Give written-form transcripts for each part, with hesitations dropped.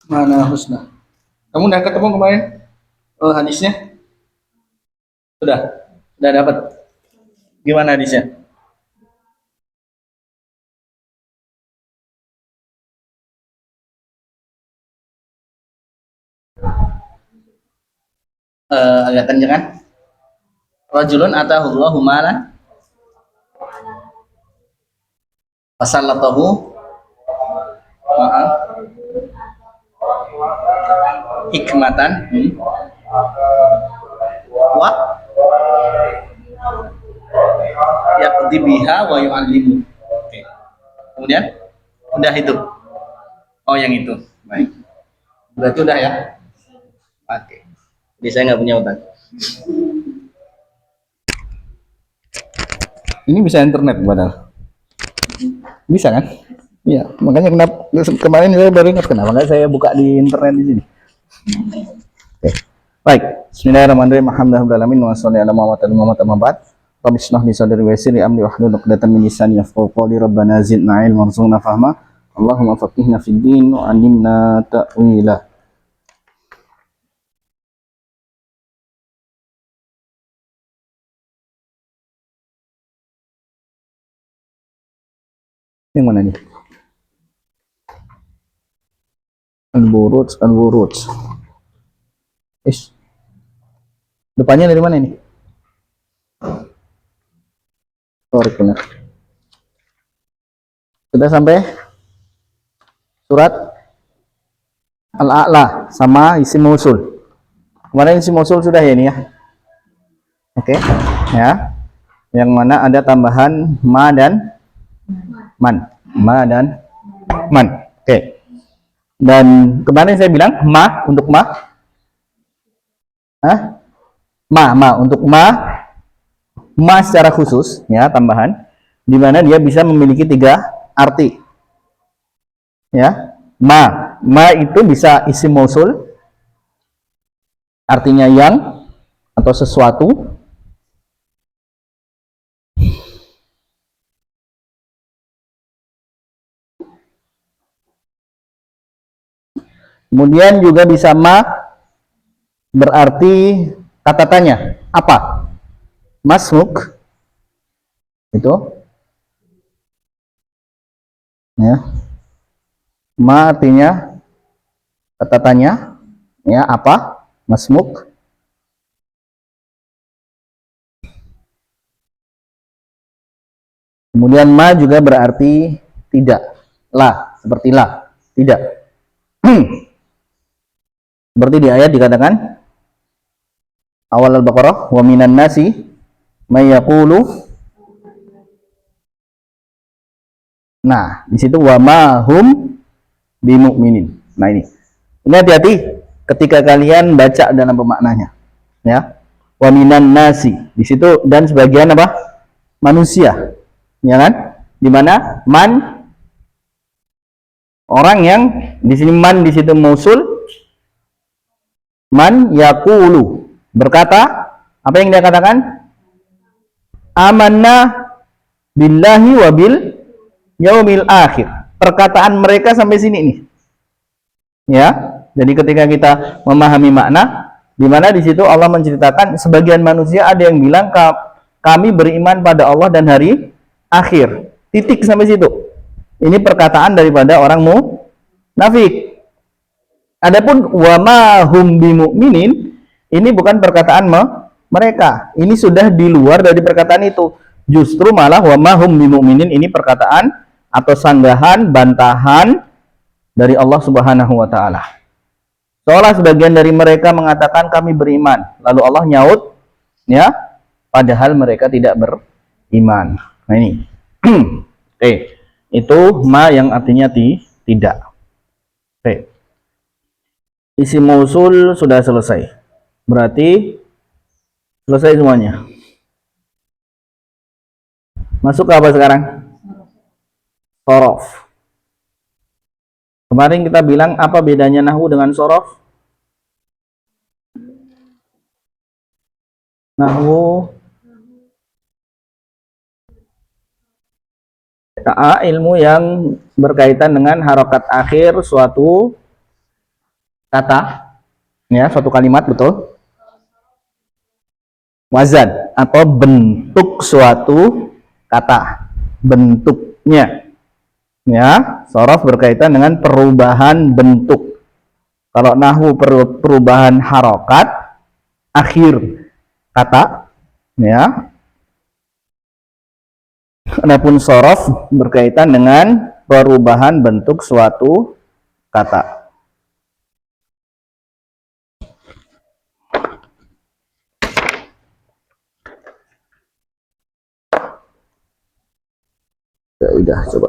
Mana husna? Kamu udah ketemu kemarin hadisnya? Sudah, sudah dapat. Gimana hadisnya? Agak kenceng kan? Rajulun atahullahu malan fasallatahu hikmatan wa yaqdi biha wa yu'allimu. Oke. Kemudian udah itu. Oh, yang itu. Baik. Berarti udah ya? Oke. Jadi saya nggak punya utang. Ini bisa internet padahal. Bisa kan? Iya, makanya kenapa kemarin saya baru ingat kenapa nggak saya buka di internet di sini. Oke. Baik. Bismillahirrahmanirrahim. Alhamdulillahirabbil alamin wa sallallahu ala Muhammad amma ba'd. Rabbi shrah li sadri wa yassir li amri wahlul 'uqdatam min lisani yafqahu qawli. Rabbana zidna 'ilman warzuqna fahma. Allahumma faqihna fid din wa 'allimna ta'wila. Yang mana nih? Al-Buruj, Al-Buruj. Depannya dari mana ini? Sorry, benar. Sudah sampai surat Al-A'la sama isi mausul. Kemarin isi mausul sudah ya ini ya. Oke, ya. Yang mana ada tambahan ma dan man. Ma dan man. Oke. Dan kemarin saya bilang ma untuk ma. Hah? Ma untuk ma secara khusus ya, tambahan di mana dia bisa memiliki 3 arti. Ya. Ma itu bisa isim mausul, artinya yang atau sesuatu. Kemudian juga bisa ma berarti kata tanya. Apa? Masmuk itu ya. Ma artinya kata tanya ya, apa? Masmuk. Kemudian ma juga berarti tidak. La, seperti la, tidak. Seperti di ayat dikatakan awal Al-Baqarah, wa minan nasi may yaqulu. Nah, di situ wa ma hum bimu'minin. Nah, ini hati-hati ketika kalian baca dalam pemaknanya. Ya. Wa minan nasi. Di situ dan sebagian apa? Manusia. Ya kan? Di mana man orang yang di sini man di situ mausul, man yaqulu berkata, apa yang dia katakan? Amanna billahi wa bil yaumil akhir. Perkataan mereka sampai sini nih. Ya. Jadi ketika kita memahami makna, di mana di situ Allah menceritakan sebagian manusia ada yang bilang kami beriman pada Allah dan hari akhir. Titik sampai situ. Ini perkataan daripada orang munafik. Adapun wa ma hum bimu'minin, ini bukan perkataan mereka. Ini sudah di luar dari perkataan itu. Justru malah wa ma hum bimu'minin ini perkataan atau sanggahan, bantahan dari Allah Subhanahu wa taala. Seolah sebagian dari mereka mengatakan kami beriman. Lalu Allah nyaut, ya, padahal mereka tidak beriman. Nah ini. Oke. Itu ma yang artinya tidak. Oke. Isi mausul sudah selesai. Berarti selesai semuanya. Masuk ke apa sekarang? Sorof. Kemarin kita bilang apa bedanya nahwu dengan sorof? Nahwu ilmu yang berkaitan dengan harokat akhir suatu kata, ya, suatu kalimat, betul. Wazan atau bentuk suatu kata, bentuknya. Ya, sorof berkaitan dengan perubahan bentuk. Kalau nahwu perubahan harokat akhir kata, ya. Adapun sorof berkaitan dengan perubahan bentuk suatu kata. Ya udah, coba.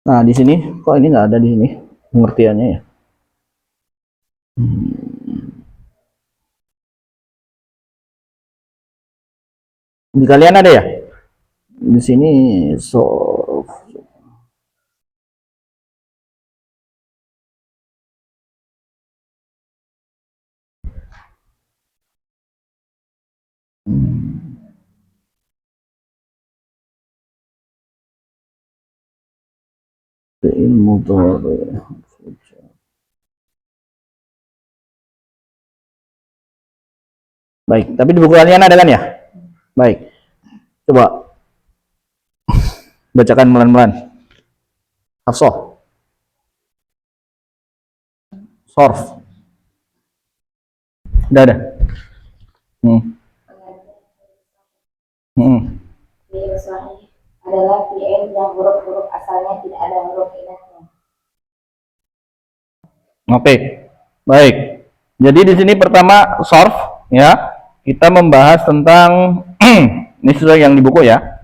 Nah, di sini kok ini nggak ada di sini pengertiannya ya? Di kalian ada ya? Di sini so ilmu. Baik, tapi di buku kalian ada kan ya? Baik. Coba bacakan pelan-pelan. Hafsah. Sorf. Udah ada. Fi'il sahih adalah fi'il yang huruf-huruf asalnya tidak ada huruf inatnya. Oke. Baik. Jadi di sini pertama sorf, ya. Kita membahas tentang ini sesuai yang di buku ya.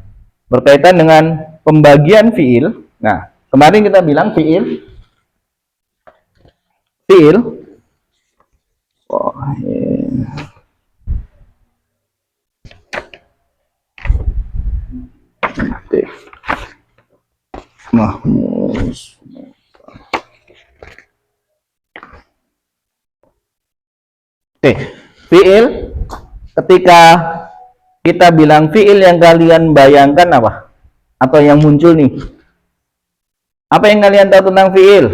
Berkaitan dengan pembagian fi'il. Nah, kemarin kita bilang fi'il oh, Mahmus. Oke, fi'il ketika kita bilang fi'il yang kalian bayangkan apa? Atau yang muncul nih. Apa yang kalian tahu tentang fi'il?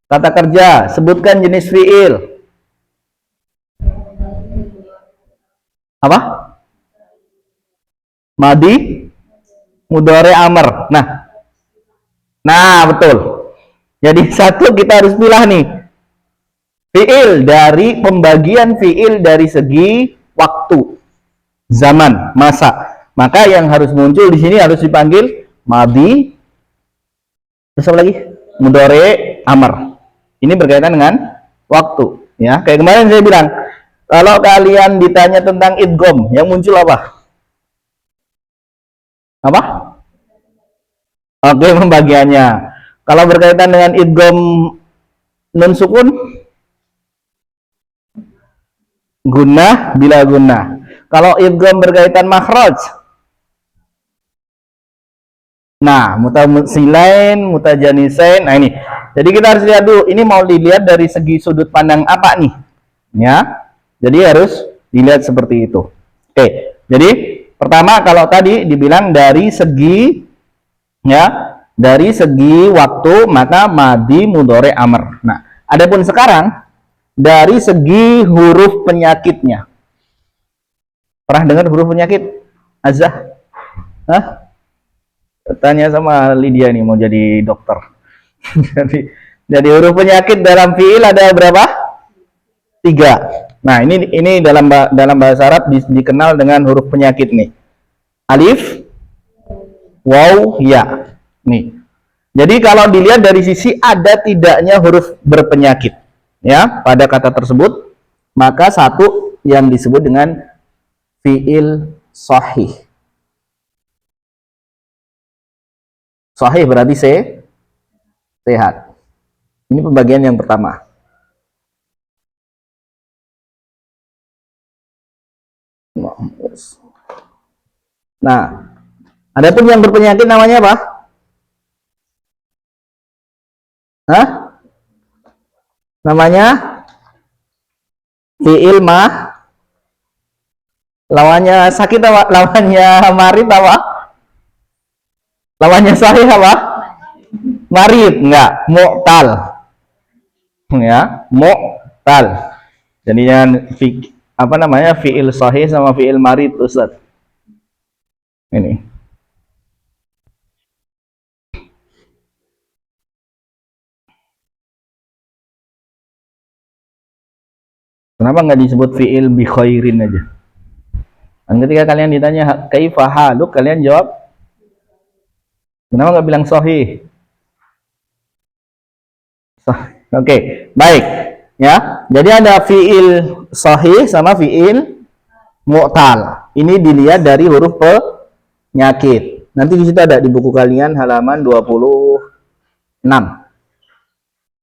Kata kerja, sebutkan jenis fi'il. Apa? Madi, mudhari, amr. Nah, betul. Jadi satu kita harus pilih nih. Fi'il dari pembagian fi'il dari segi waktu, zaman, masa. Maka yang harus muncul di sini harus dipanggil madi, terus apa lagi? Mudhari, amr. Ini berkaitan dengan waktu, ya. Kayak kemarin saya bilang, kalau kalian ditanya tentang idgham, yang muncul apa? Apa? Oke, pembagiannya. Kalau berkaitan dengan idgham nun sukun, gunnah bila gunnah. Kalau idgham berkaitan makhraj, nah, mutasilain, mutajanisain. Nah, ini. Jadi kita harus lihat dulu, ini mau dilihat dari segi sudut pandang apa nih? Ya. Jadi harus dilihat seperti itu. Oke. Jadi pertama kalau tadi dibilang dari segi, ya, dari segi waktu, maka madi, mudhari, amr. Nah, adapun sekarang dari segi huruf penyakitnya. Pernah dengar huruf penyakit? Azah? Hah? Tanya sama Lydia nih, mau jadi dokter. jadi huruf penyakit dalam fiil ada berapa? 3. Nah, ini dalam bahasa Arab dikenal dengan huruf penyakit nih. Alif, waw, ya. Nih. Jadi kalau dilihat dari sisi ada tidaknya huruf berpenyakit, ya, pada kata tersebut, maka satu yang disebut dengan fiil sahih. Sahih berarti sehat. Ini pembagian yang pertama. Nah, adapun yang berpenyakit namanya apa? Hah? Namanya fiil Lawannya sakit apa? Lawannya marid apa? Lawannya sahih apa? Marid, enggak, mu'tal. Ya, mu'tal. Jadinya apa namanya? Fi'il sahih sama fi'il marid, Ustaz. Ini. Kenapa nggak disebut fi'il bi khairin aja? Dan ketika kalian ditanya kaifa haluk, kalian jawab kenapa nggak bilang sahih? Oke, baik. Ya, jadi ada fi'il sahih sama fi'il mu'tal. Ini dilihat dari huruf penyakit. Nanti di situ ada di buku kalian halaman 26.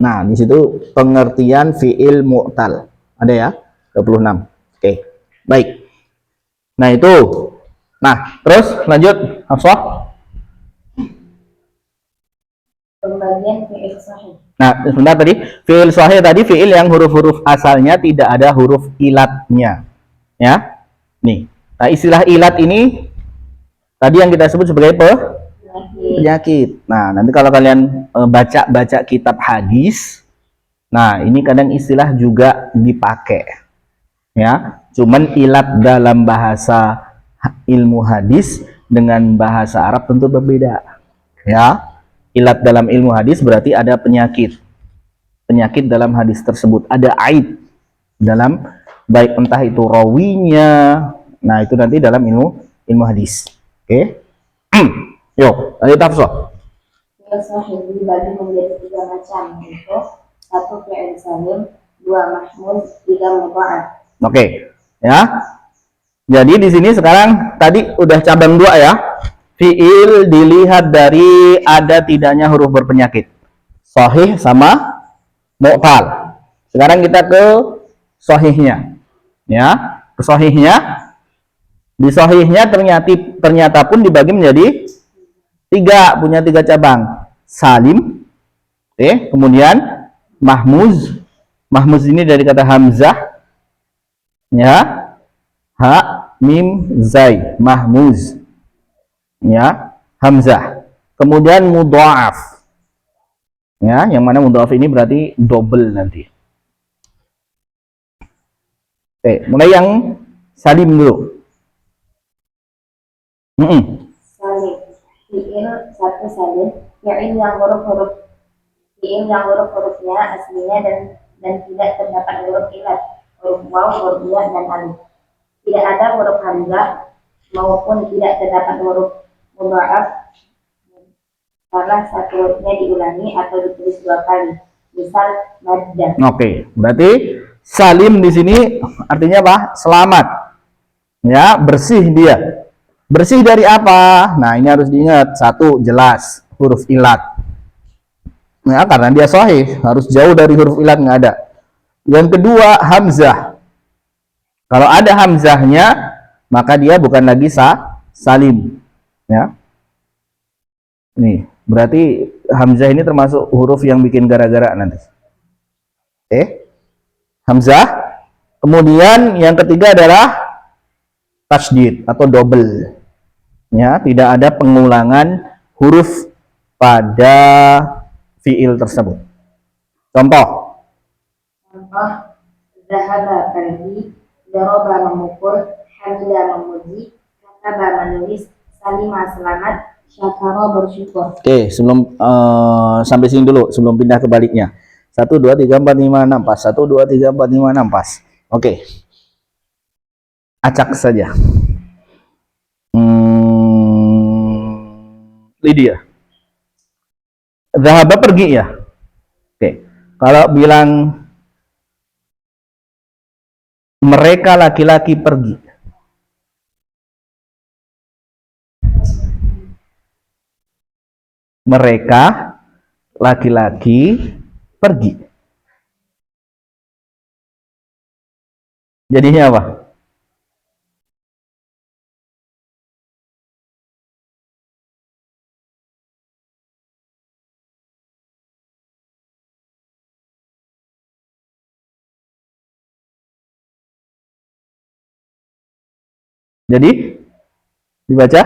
Nah, di situ pengertian fi'il mu'tal. Ada ya? 26. Oke. Baik. Nah, itu. Nah, terus lanjut Hafsah. Pembagian fi'il sahih. Nah, sebentar tadi fi'il sahih tadi fi'il yang huruf-huruf asalnya tidak ada huruf ilatnya. Ya. Nih. Nah, istilah ilat ini tadi yang kita sebut sebagai penyakit. Nah, nanti kalau kalian baca kitab hadis, nah ini kadang istilah juga dipakai. Ya, cuman ilat dalam bahasa ilmu hadis dengan bahasa Arab tentu berbeda. Ya, ilat dalam ilmu hadis berarti ada penyakit. Penyakit dalam hadis tersebut ada aib dalam baik entah itu rawinya. Nah, itu nanti dalam ilmu hadis. Oke. Yuk, lanjut Hafsah. Fi'il sahih dibagi menjadi 3 macam, yaitu 1 fi'il salim, 2 mahmud, 3 mudha'af. Oke, ya. Jadi di sini sekarang tadi udah cabang 2 ya. Fi'il dilihat dari ada tidaknya huruf berpenyakit. Sahih sama mu'tal. Sekarang kita ke sahihnya. Ya, ke sahihnya. Di sahihnya ternyata pun dibagi menjadi 3, punya 3 cabang. Salim, kemudian mahmuz. Mahmuz ini dari kata hamzah, ya, ha mim zai, mahmuz, ya, hamzah. Kemudian mudha'af, ya, yang mana mudha'af ini berarti double nanti. Mulai yang salim dulu. Salim, fi'il 1 salim, fi'il yang huruf-hurufnya aslinya dan tidak terdapat huruf ilat, huruf waw, huruf ya, dan alif. Tidak ada huruf hamzah maupun tidak terdapat huruf mudha'af karena satu hurufnya diulangi atau ditulis 2 kali. Misal maddah. Oke, berarti salim di sini artinya apa? Selamat. Ya, bersih dia. Bersih dari apa? Nah, ini harus diingat. 1, jelas huruf ilat. Nah, karena dia sahih, harus jauh dari huruf ilat, nggak ada. Yang kedua, hamzah. Kalau ada hamzahnya, maka dia bukan lagi salim. Ya. Nih, berarti hamzah ini termasuk huruf yang bikin gara-gara nanti. Hamzah. Kemudian yang ketiga adalah tasydid atau double. Ya, tidak ada pengulangan huruf pada fiil tersebut. Contoh, Zahaba pergi, daraba memukul, hamida memuji, kataba menulis, salima selamat, syakara bersyukur. Oke, sebelum sampai sini dulu, sebelum pindah ke baliknya. 1, 2, 3, 4, 5, 6 pas. 1, 2, 3, 4, 5, 6 pas. Oke. Acak saja. Lydia. Zahaba pergi ya. Oke. Kalau bilang mereka laki-laki pergi. Mereka laki-laki pergi. Jadinya apa? Jadi dibaca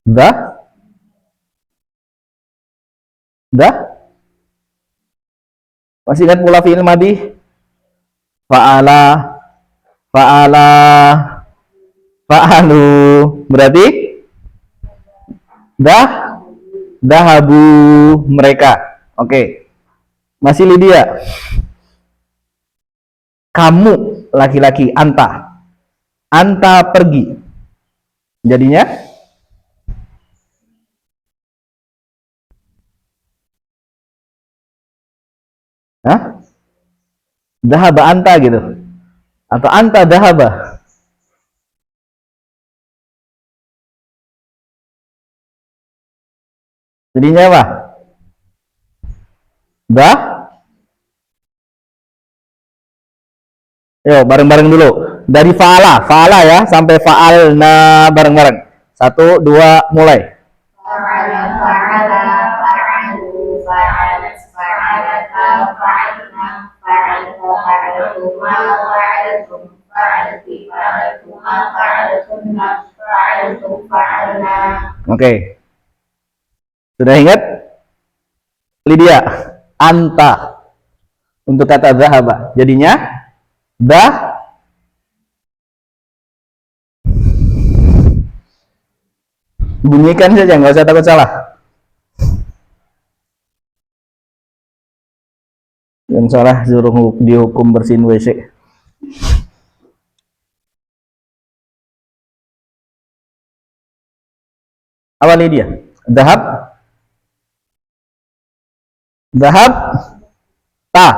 dah, dah. Masih ingat pola fi'il madhi? Fa'ala, fa'ala, fa'alu. Berarti dah, dahabu mereka. Oke. Masih Lydia. Kamu laki-laki, anta. Anta pergi. Jadinya hah? Dahaba anta gitu. Atau anta dahaba. Jadinya apa? Dah. Yo, bareng-bareng dulu. Dari fa'ala, fa'ala ya, sampai fa'alna bareng-bareng. 1, 2, mulai. Fa'ala, fa'ala, fa'alu, fa'alat, fa'alata, fa'alna, fa'alta, fa'altuma, fa'altum, fa'alti, fa'altuma, fa'altunna, fa'altum, fa'alna. Oke. Sudah ingat? Lydia, anta untuk kata zahaba. Jadinya dah, bunyikan saja, nggak usah takut salah. Yang salah suruh dihukum bersihin WC. Apa Lydia? Dahab, dahab, ta,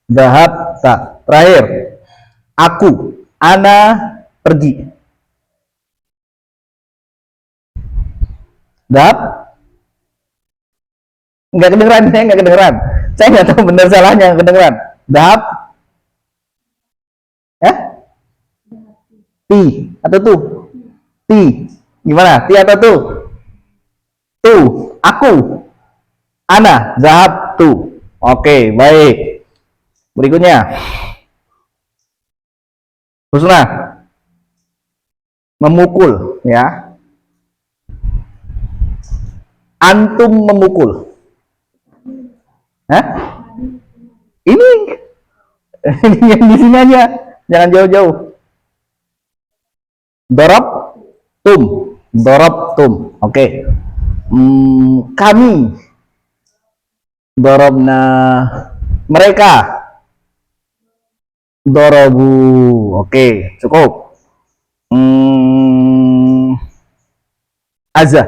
dahab, ta. Terakhir, aku, ana pergi. Dahab, nggak kedengeran, saya nggak kedengeran. Saya nggak tahu benar salahnya, yang kedengeran. Dahab, ya? Ti atau tu? Ti, gimana? Ti atau tu? Tu, aku, ana, dahab, tu. Oke, baik. Berikutnya, Husna, memukul, ya. Antum memukul. Hah? Ini yang di sini aja, jangan jauh-jauh. Dorab tum, dorab tum. Oke. Kami dorobna, mereka dorobu. Oke, cukup. Azah,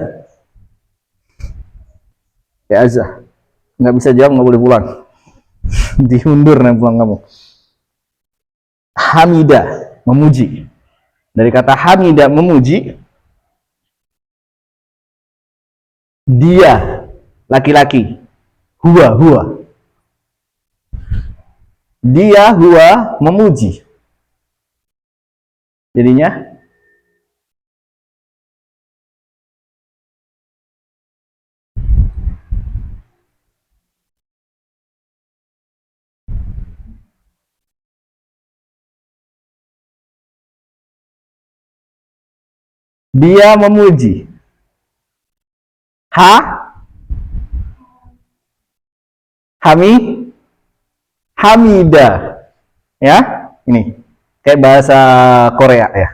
ya Azah. Nggak bisa jawab, nggak boleh pulang. Diundur nanti pulang kamu. Hamida, memuji. Dari kata hamida, memuji. Dia, laki-laki. Huwa, huwa. Dia, huwa, memuji. Jadinya dia memuji. Hamida. Ya, ini kayak bahasa Korea ya.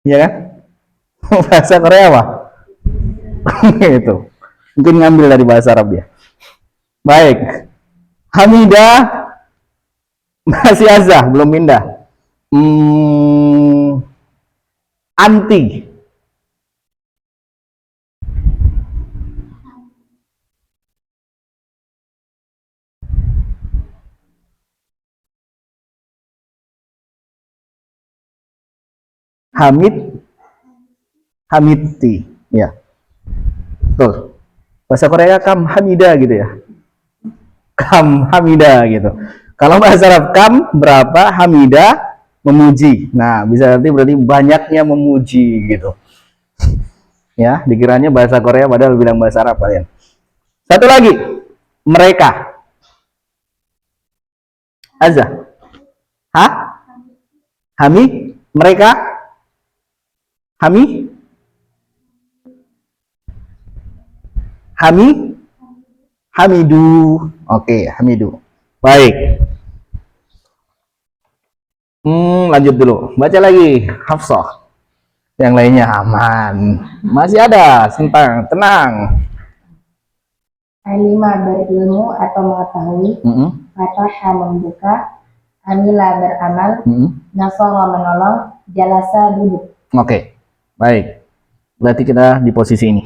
Iya kan? Bahasa Korea apa? Itu. Mungkin ngambil dari bahasa Arab ya. Baik. Hamida masih azah, belum pindah. Anti. Hamid, Hamidti, ya, betul. Bahasa Korea kam hamida gitu ya, kam hamida gitu. Kalau bahasa Arab kam berapa, hamida memuji. Nah, bisa nanti berarti banyaknya memuji gitu. Ya, dikiranya bahasa Korea padahal bilang bahasa Arab kalian. Satu lagi, mereka. Azah. Hah? Hami, mereka. Hami, Hami, Hamidu. Oke, Hamidu. Baik. Lanjut dulu. Baca lagi, Hafsah. Yang lainnya aman. Masih ada, tenang. Alima berilmu atau mengetahui, fataha membuka, amila beramal, nasara menolong, jalasa duduk. Oke, baik. Berarti kita di posisi ini.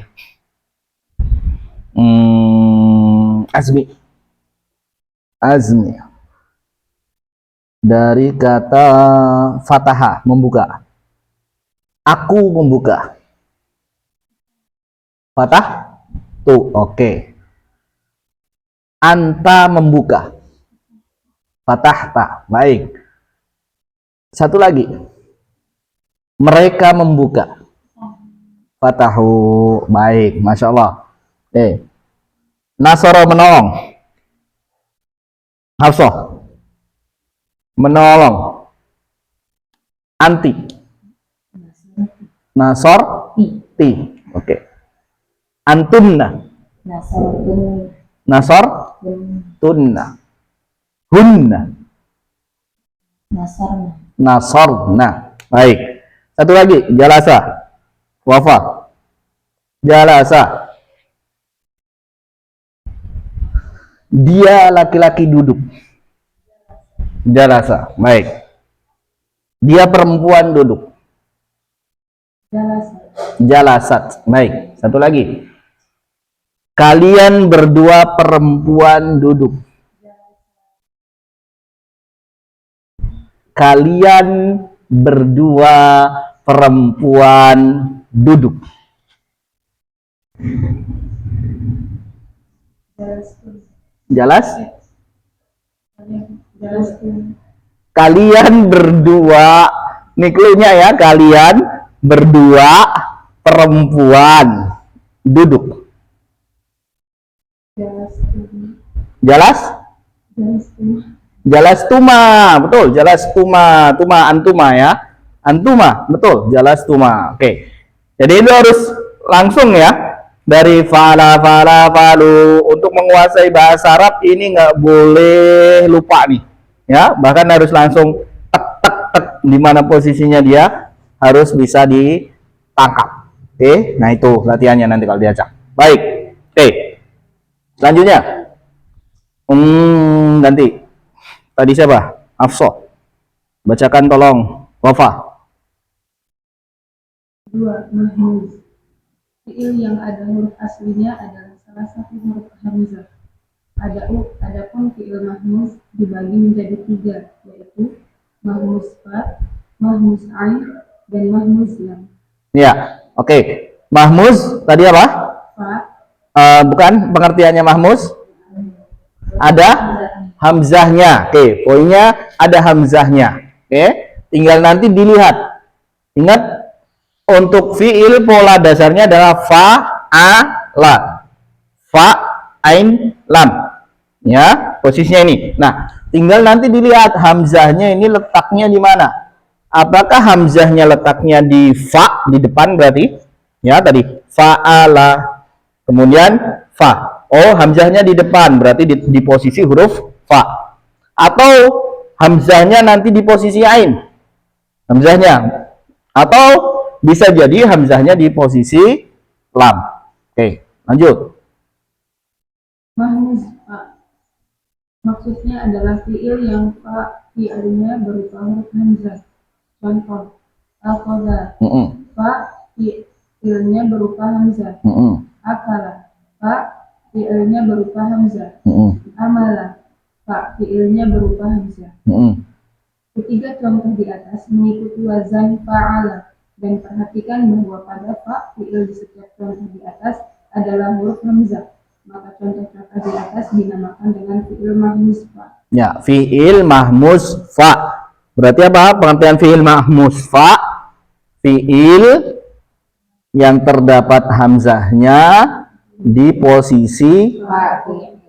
Azmi. Dari kata fataha, membuka. Aku membuka. Fatah? Tuh, oke. Anta membuka. Fatahta. Baik. Satu lagi. Mereka membuka. Fatahu. Baik. Masya Allah. Nasara menolong. Hafsah. Menolong. Anti. Nasor. Ti. Oke. Antunna. Nasor. Tunna. Hunna. Nasorna. Baik. Satu lagi. Jalasa. Wafa. Jalasa. Dia laki-laki duduk. Jalasa. Baik. Dia perempuan duduk. Jalasat. Baik. Satu lagi. Kalian berdua perempuan duduk. Kalian berdua perempuan duduk. Jelas? Kalian berdua, nih clue-nya ya, kalian berdua perempuan duduk. Jelas? Jalas tuma, betul. Jalas tuma, antuma ya. Antuma, betul. Jalas tuma. Oke. Jadi itu harus langsung ya. Dari fala, falu. Untuk menguasai bahasa Arab ini nggak boleh lupa nih. Ya, bahkan harus langsung tek. Di mana posisinya dia harus bisa ditangkap. Oke. Nah itu latihannya nanti kalau diajak. Baik. Oke. Selanjutnya. Nanti. Tadi siapa? Hafsah. Bacakan tolong. Wafa. 2. Mahmuz. Fi'il yang ada huruf aslinya adalah salah satu huruf hamzah. Adapun fi'il mahmuz dibagi menjadi 3, yaitu mahmuz fa, mahmuz ain, dan mahmuz lam. Ya, oke. Mahmuz tadi apa? Fa. Bukan pengertiannya mahmuz? Ada hamzahnya. Oke, poinnya ada hamzahnya. Oke, tinggal nanti dilihat. Ingat, untuk fiil pola dasarnya adalah fa'ala. Fa, ain, lam. Ya, posisinya ini. Nah, tinggal nanti dilihat hamzahnya ini letaknya di mana. Apakah hamzahnya letaknya di fa di depan berarti? Ya, tadi fa'ala. Kemudian fa. Oh, hamzahnya di depan, berarti di posisi huruf fa. Atau hamzahnya nanti di posisi ain. Hamzahnya. Atau bisa jadi hamzahnya di posisi lam. Oke, lanjut. Mahmuz fa. Maksudnya adalah fi'il yang fa fi'ilnya berupa huruf hamzah. Contoh, al-qadha. Fa fi'ilnya berupa hamzah. Akala. Fa fi'ilnya berupa hamzah. Amala. Fa fi'ilnya berupa hamzah. Ketiga contoh di atas mengikuti wazan fa'ala, dan perhatikan bahwa pada fa fi'il di setiap contoh di atas adalah huruf hamzah. Maka contoh-contoh di atas dinamakan dengan fi'il mahmuz fa. Ya, fi'il mahmuz fa. Berarti apa pengertian fi'il mahmuz fa? Fi'il yang terdapat hamzahnya di posisi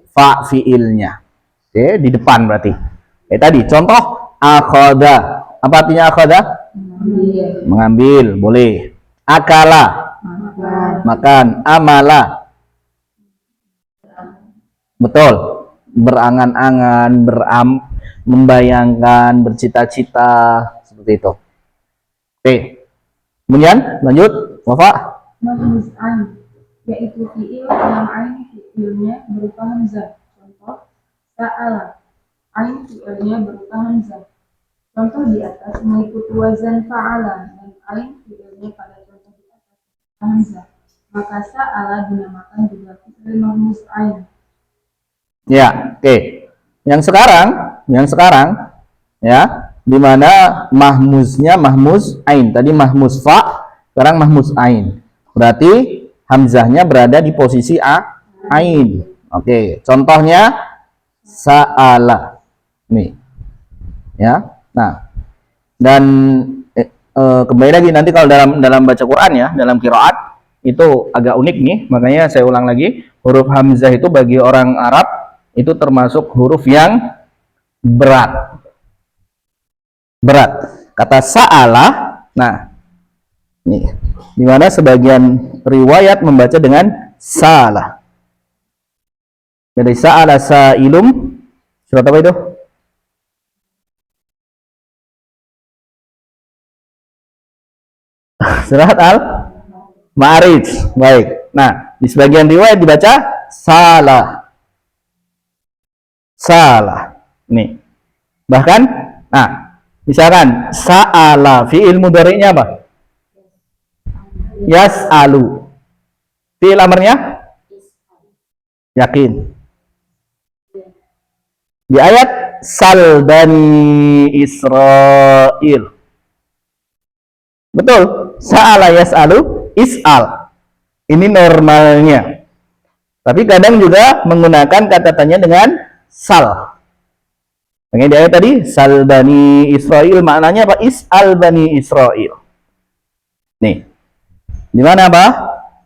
fa fi'ilnya. Oke, di depan berarti. Tadi contoh akhadha. Apa artinya akhadha? Mengambil, boleh. Akala, makan. Amala, betul. Berangan-angan, membayangkan, bercita-cita, seperti itu. Oke. Kemudian lanjut, Wafa. Mahmuz ain, yaitu fiil yang ain fiilnya berupa hamzah. Contoh, sa'ala, ain fiilnya berupa hamzah. Contoh di atas mengikuti wazan fa'ala dan ain fiilnya pada contoh di atas hamzah. Maka sa'ala dinamakan juga fiil mahmuz ain. Ya, oke. Yang sekarang ya, di mana mahmuznya mahmuz ain. Tadi mahmuz fa, sekarang mahmuz ain. Berarti hamzahnya berada di posisi ain. Oke, contohnya sa'ala. Nih. Ya. Nah, dan kembali lagi nanti kalau dalam baca Quran ya, dalam qiraat itu agak unik nih, makanya saya ulang lagi, huruf hamzah itu bagi orang Arab itu termasuk huruf yang berat. Kata sa'ala, nah, nih, di mana sebagian riwayat membaca dengan salah. Jadi sa'ala sa'ilum, surat apa itu? Surat Al-Ma'arij. Baik. Nah, di sebagian riwayat dibaca salah. Nih. Bahkan, nah, misalkan sa'ala fi'il mudhari'nya apa? Yas'alu. Fi'il amarnya? Yakin. Di ayat sal bani Israil. Betul. Sa'ala yas'alu is'al. Ini normalnya. Tapi kadang juga menggunakan kata tanya dengan sal. Makanya di ayat tadi sal bani Israil maknanya apa? Is'al bani Israil. Nih. Di mana apa?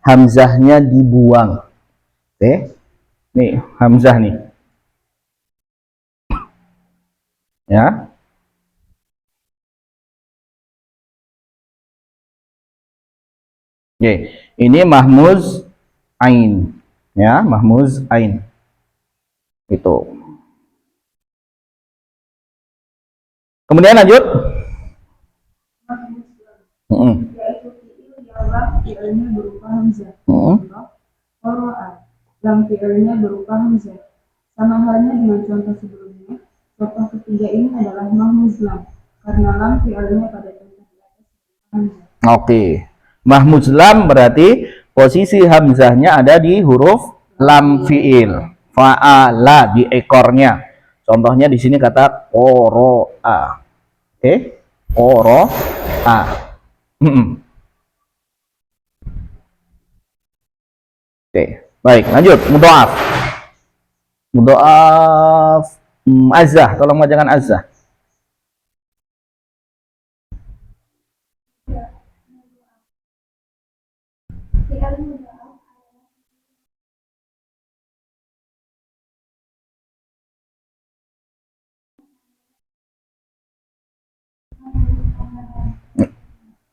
Hamzahnya dibuang. Oke. Nih, hamzah nih. Ya. Oke, ini mahmuz ain. Ya, mahmuz ain. Itu. Kemudian lanjut. Yaitu fiil yang lam fiilnya berupa hamzah. Contoh, qara'a, lam fiilnya berupa hamzah. Sama halnya dengan contoh sebelumnya. Contoh ketiga ini adalah mahmuz lam karena lam fiilnya pada contoh di atas hamzah. Oke. Mahmuz lam berarti posisi hamzahnya ada di huruf lam fiil. Fa'ala di ekornya. Contohnya di sini kata qara'a. Oke. Qara'a. Oke, baik, lanjut. Mudha'af azah, tolong bacakan azah.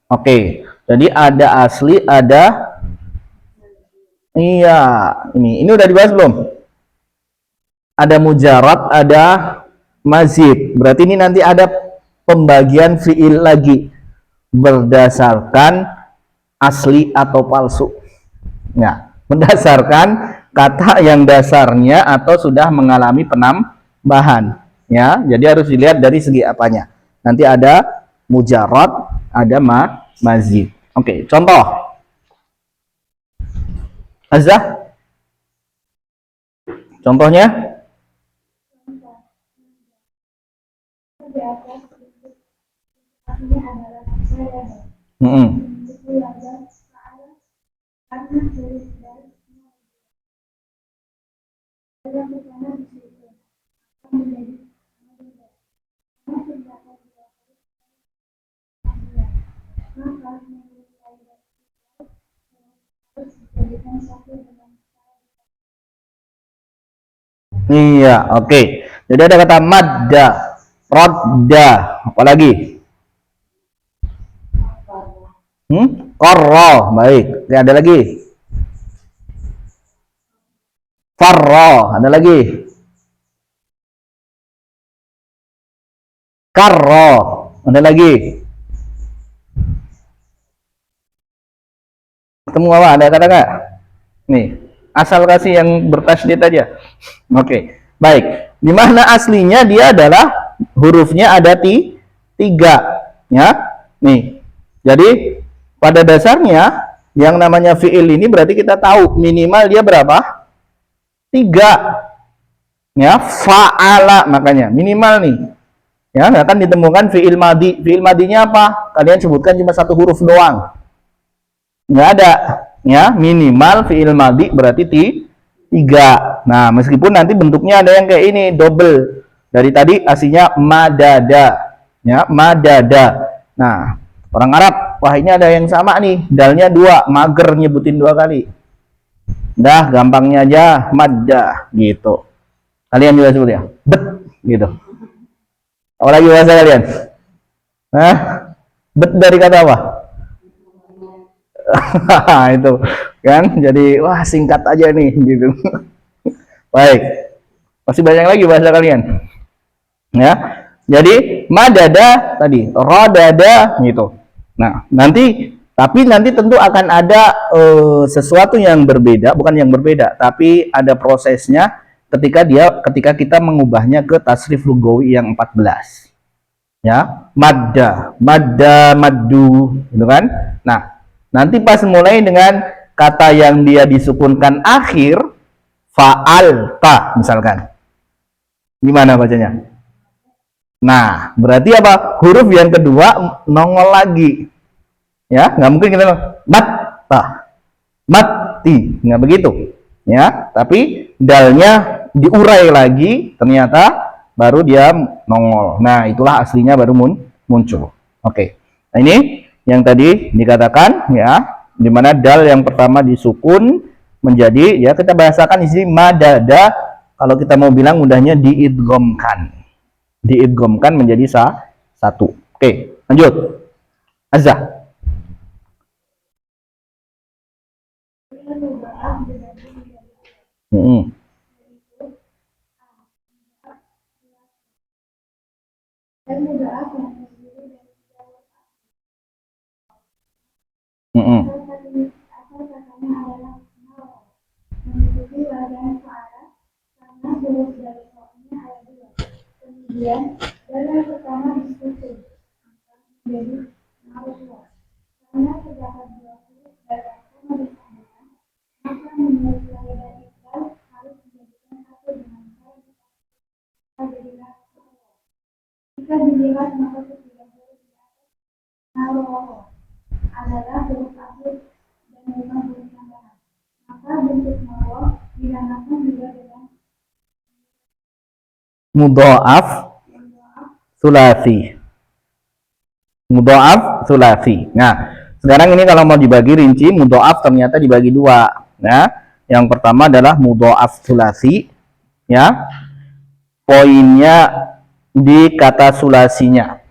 Oke, jadi ada asli, ada iya, ini udah dibahas belum? Ada mujarad, ada mazid. Berarti ini nanti ada pembagian fiil lagi berdasarkan asli atau palsu. Nah, berdasarkan kata yang dasarnya atau sudah mengalami penambahan. Ya, jadi harus dilihat dari segi apanya. Nanti ada mujarad, ada mazid. Oke, contoh. Azah. Contohnya? Iya, oke. Jadi ada kata madda, rodda, apalagi Qarra, baik. Oke, ada lagi. Farra, ada lagi. Karra, ada lagi. Ketemu apa? Ada kata nggak? Nih, asal kasih yang bertasydid aja. Oke, baik. Di mana aslinya dia adalah hurufnya ada tiga, ya. Nih, jadi pada dasarnya yang namanya fiil ini berarti kita tahu minimal dia berapa? Tiga, ya. Fa'ala makanya minimal nih, ya. Akan ditemukan fiil madi. Fiil madinya apa? Kalian sebutkan cuma satu huruf doang, nggak ada, ya. Minimal fiil madi berarti tiga. Nah, meskipun nanti bentuknya ada yang kayak ini double. Dari tadi aslinya madada, ya, madada. Nah, orang Arab, wah ini ada yang sama nih, dalnya dua, mager nyebutin dua kali. Dah, gampangnya aja madda gitu. Kalian juga sebut ya, bet gitu. Apa lagi bahasa kalian? Hah? Bet dari kata apa? Itu kan, jadi wah singkat aja nih gitu. Baik, masih banyak lagi bahasa kalian, ya. Jadi madada tadi, rodada gitu. Nah, tapi nanti tentu akan ada sesuatu yang berbeda, bukan yang berbeda, tapi ada prosesnya ketika kita mengubahnya ke tasrif lugawi yang 14. Ya, madda, madda, maddu, gitu kan? Nah, nanti pas mulai dengan kata yang dia disukunkan akhir, fa'alta misalkan. Gimana bacanya? Nah, berarti apa? Huruf yang kedua nongol lagi. Ya, nggak mungkin kita matta, mati, nggak begitu. Ya, tapi dalnya diurai lagi, ternyata baru dia nongol. Nah, itulah aslinya baru muncul. Oke. Nah, ini yang tadi dikatakan, ya, di mana dal yang pertama disukun menjadi, ya, kita bahasakan isi madada. Kalau kita mau bilang mudahnya diidghamkan menjadi satu. Oke, lanjut. Azza. Hmm. Hmm. Kemudian dari yang pertama disusun menjadi marufah. Karena terdapat dua huruf dari yang sama disambungkan, maka menurut kaidah Iqbal harus menjadikan satu dengan cara jadilah marufah. Jika dilihat maka ketiga huruf di atas marufah adalah huruf akhir dan bukan huruf tambahan. Maka bentuk marufah dinamakan juga dengan Mudha'af sulasi. Mudha'af sulasi. Nah, sekarang ini kalau mau dibagi rinci, mudha'af ternyata dibagi dua. Nah, yang pertama adalah mudha'af sulasi, ya. Poinnya di kata sulasinya.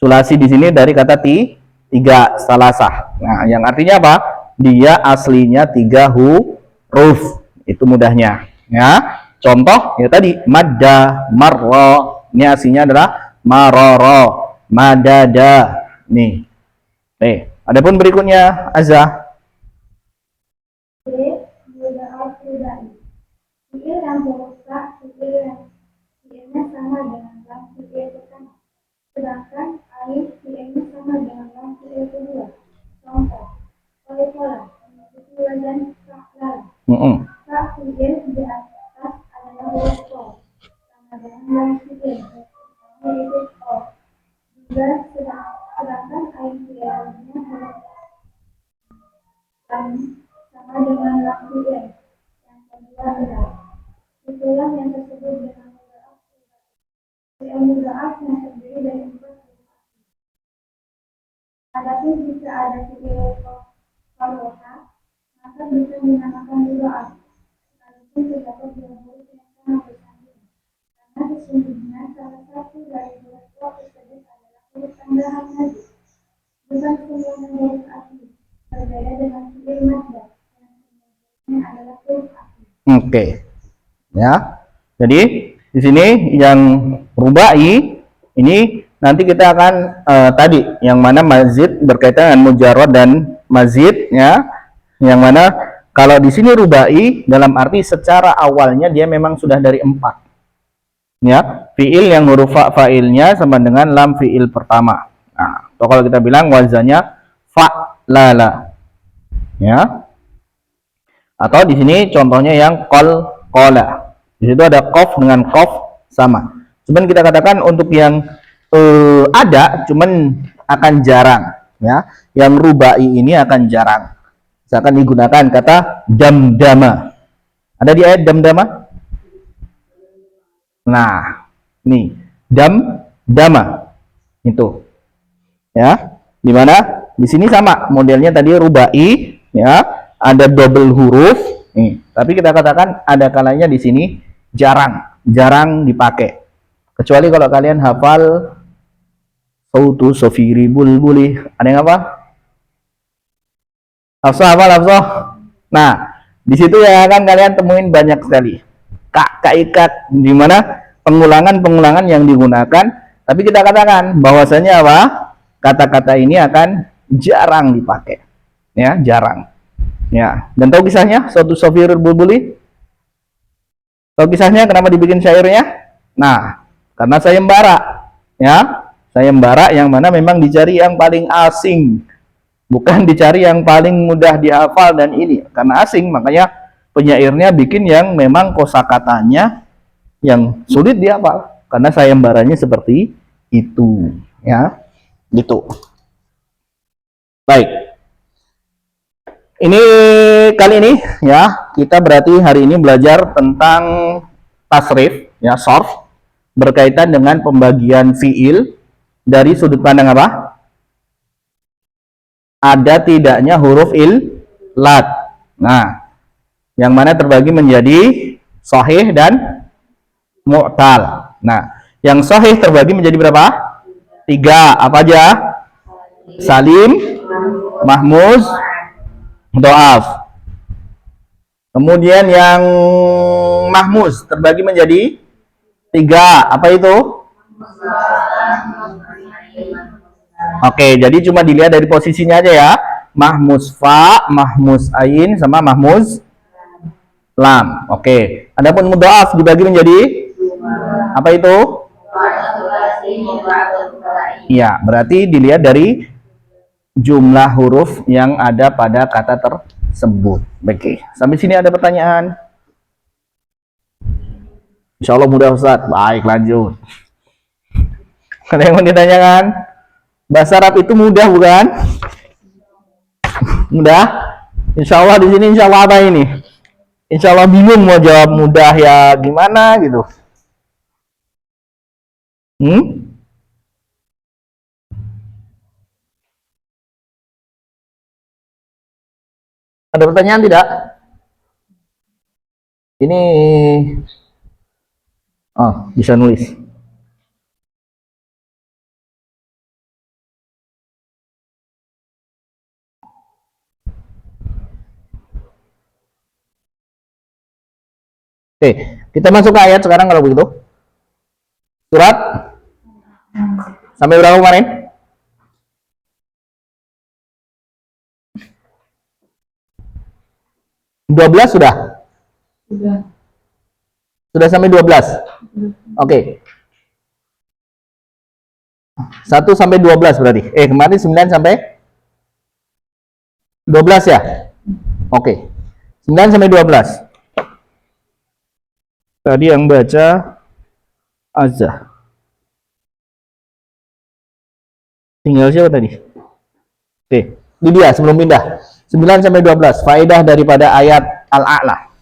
Sulasi di sini dari kata tiga, salasah. Nah, yang artinya apa? Dia aslinya tiga huruf. Itu mudahnya, ya. Contoh ya tadi madda, marro. Ini aslinya adalah maroro, madada. Nih. Adapun berikutnya azza. fiil yang berupa fiil yang fiilnya sama dengan lam fiil pertama, sedangkan alif fiilnya sama dengan lam fiil kedua. Contoh, qala mengikuti wajan fa'lal. Fa fiil di atas adalah huruf qa, sama dengan lam fiil yaitu qa. Juga sedangkan alif fiilnya huruf lam sama dengan lam fiil yang kedua adalah itulah yang tersebut dengan mudha'af. Fi'il mudha'af yang terdiri dari 4 huruf asli. Adapun jika ada fi'il faroha, maka bisa dinamakan mudha'af, sekalipun terdapat dua huruf yang sama bersambung. Karena sesungguhnya salah satu dari huruf tersebut adalah huruf tambahan lagi, bukan semuanya huruf asli. Oke. Ya. Jadi di sini yang rubai ini nanti kita akan tadi yang mana mazid berkaitan dengan mujarrad dan mazid ya. Yang mana kalau di sini rubai dalam arti secara awalnya dia memang sudah dari 4. Ya, fiil yang huruf fa'ilnya sama dengan lam fiil pertama. Nah, atau kalau kita bilang wazannya fa'lala. Ya. Atau di sini contohnya yang qala. Di situ ada qaf dengan qaf sama. Cuman kita katakan untuk yang ada, cuman akan jarang, ya. Yang rubai ini akan jarang. Misalkan digunakan kata damdama. Ada di ayat damdama? Nah, nih damdama itu, ya. Dimana di sini sama modelnya tadi rubai, ya. Ada double huruf, nih. Tapi kita katakan ada kalanya di sini jarang dipakai. Kecuali kalau kalian hafal sautu sofiri bulbuli. Ada yang apa? Hafsah. Nah, di situ ya akan kalian temuin banyak sekali. Kaikat di mana pengulangan yang digunakan, tapi kita katakan bahwasanya apa? Kata-kata ini akan jarang dipakai. Ya, jarang. Ya, dan tahu kisahnya sautu sofirul bulbuli? Tahu kisahnya kenapa dibikin syairnya? Nah, karena sayembara, ya, sayembara yang mana memang dicari yang paling asing, bukan dicari yang paling mudah dihafal dan ini karena asing, makanya penyairnya bikin yang memang kosakatanya yang sulit dihafal karena sayembaranya seperti itu, ya, gitu. Baik. Ini kali ini ya kita berarti hari ini belajar tentang tasrif ya, sorf berkaitan dengan pembagian fiil dari sudut pandang apa? Ada tidaknya huruf illat. Nah, yang mana terbagi menjadi sahih dan mu'tal. Nah, yang sahih terbagi menjadi berapa? 3. Apa aja? Salim, mahmuz, do'af. Kemudian yang mahmuz terbagi menjadi 3. Apa itu? Oke, jadi cuma dilihat dari posisinya aja ya. Mahmuz fa, mahmuz ain, sama mahmuz lam. Oke. Adapun mudhaf dibagi menjadi apa itu? Iya, berarti dilihat dari jumlah huruf yang ada pada kata tersebut. Oke. Sampai sini ada pertanyaan? Insya Allah mudah Ustaz. Baik, lanjut. Ada yang mau ditanyakan? Bahasa Arab itu mudah bukan? Mudah? Insya Allah di sini insya Allah apa ini? Insya Allah bingung mau jawab mudah ya gimana gitu. Ada pertanyaan tidak? Ini bisa nulis. Oke, kita masuk ke ayat sekarang kalau begitu. Surat sampai berapa kemarin? 12 sudah? Sudah sampai 12? Oke. 1 sampai 12 berarti. Kemarin 9 sampai 12 ya? Oke. 9 sampai 12. Tadi yang baca Azza. Tinggal siapa tadi? Oke, ini dia sebelum pindah. 9 sampai 12. Faedah daripada ayat Al-A'la.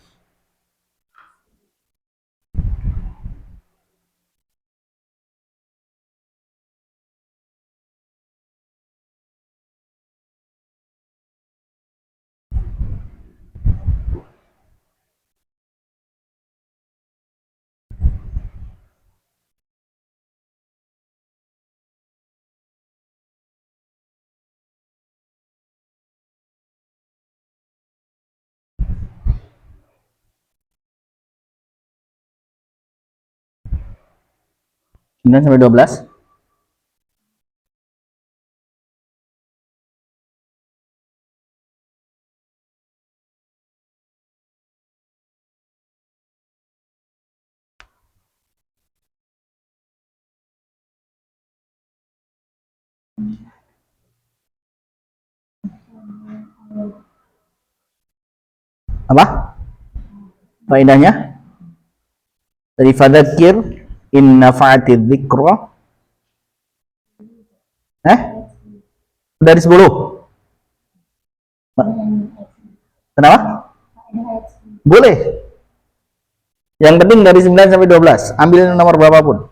9 sampai 12. Apa? Faedahnya? Dari fadzakir in nafa'ati dzikra. Dari 10. Kenapa? Boleh. Yang penting dari 9 sampai 12. Ambil nomor berapapun.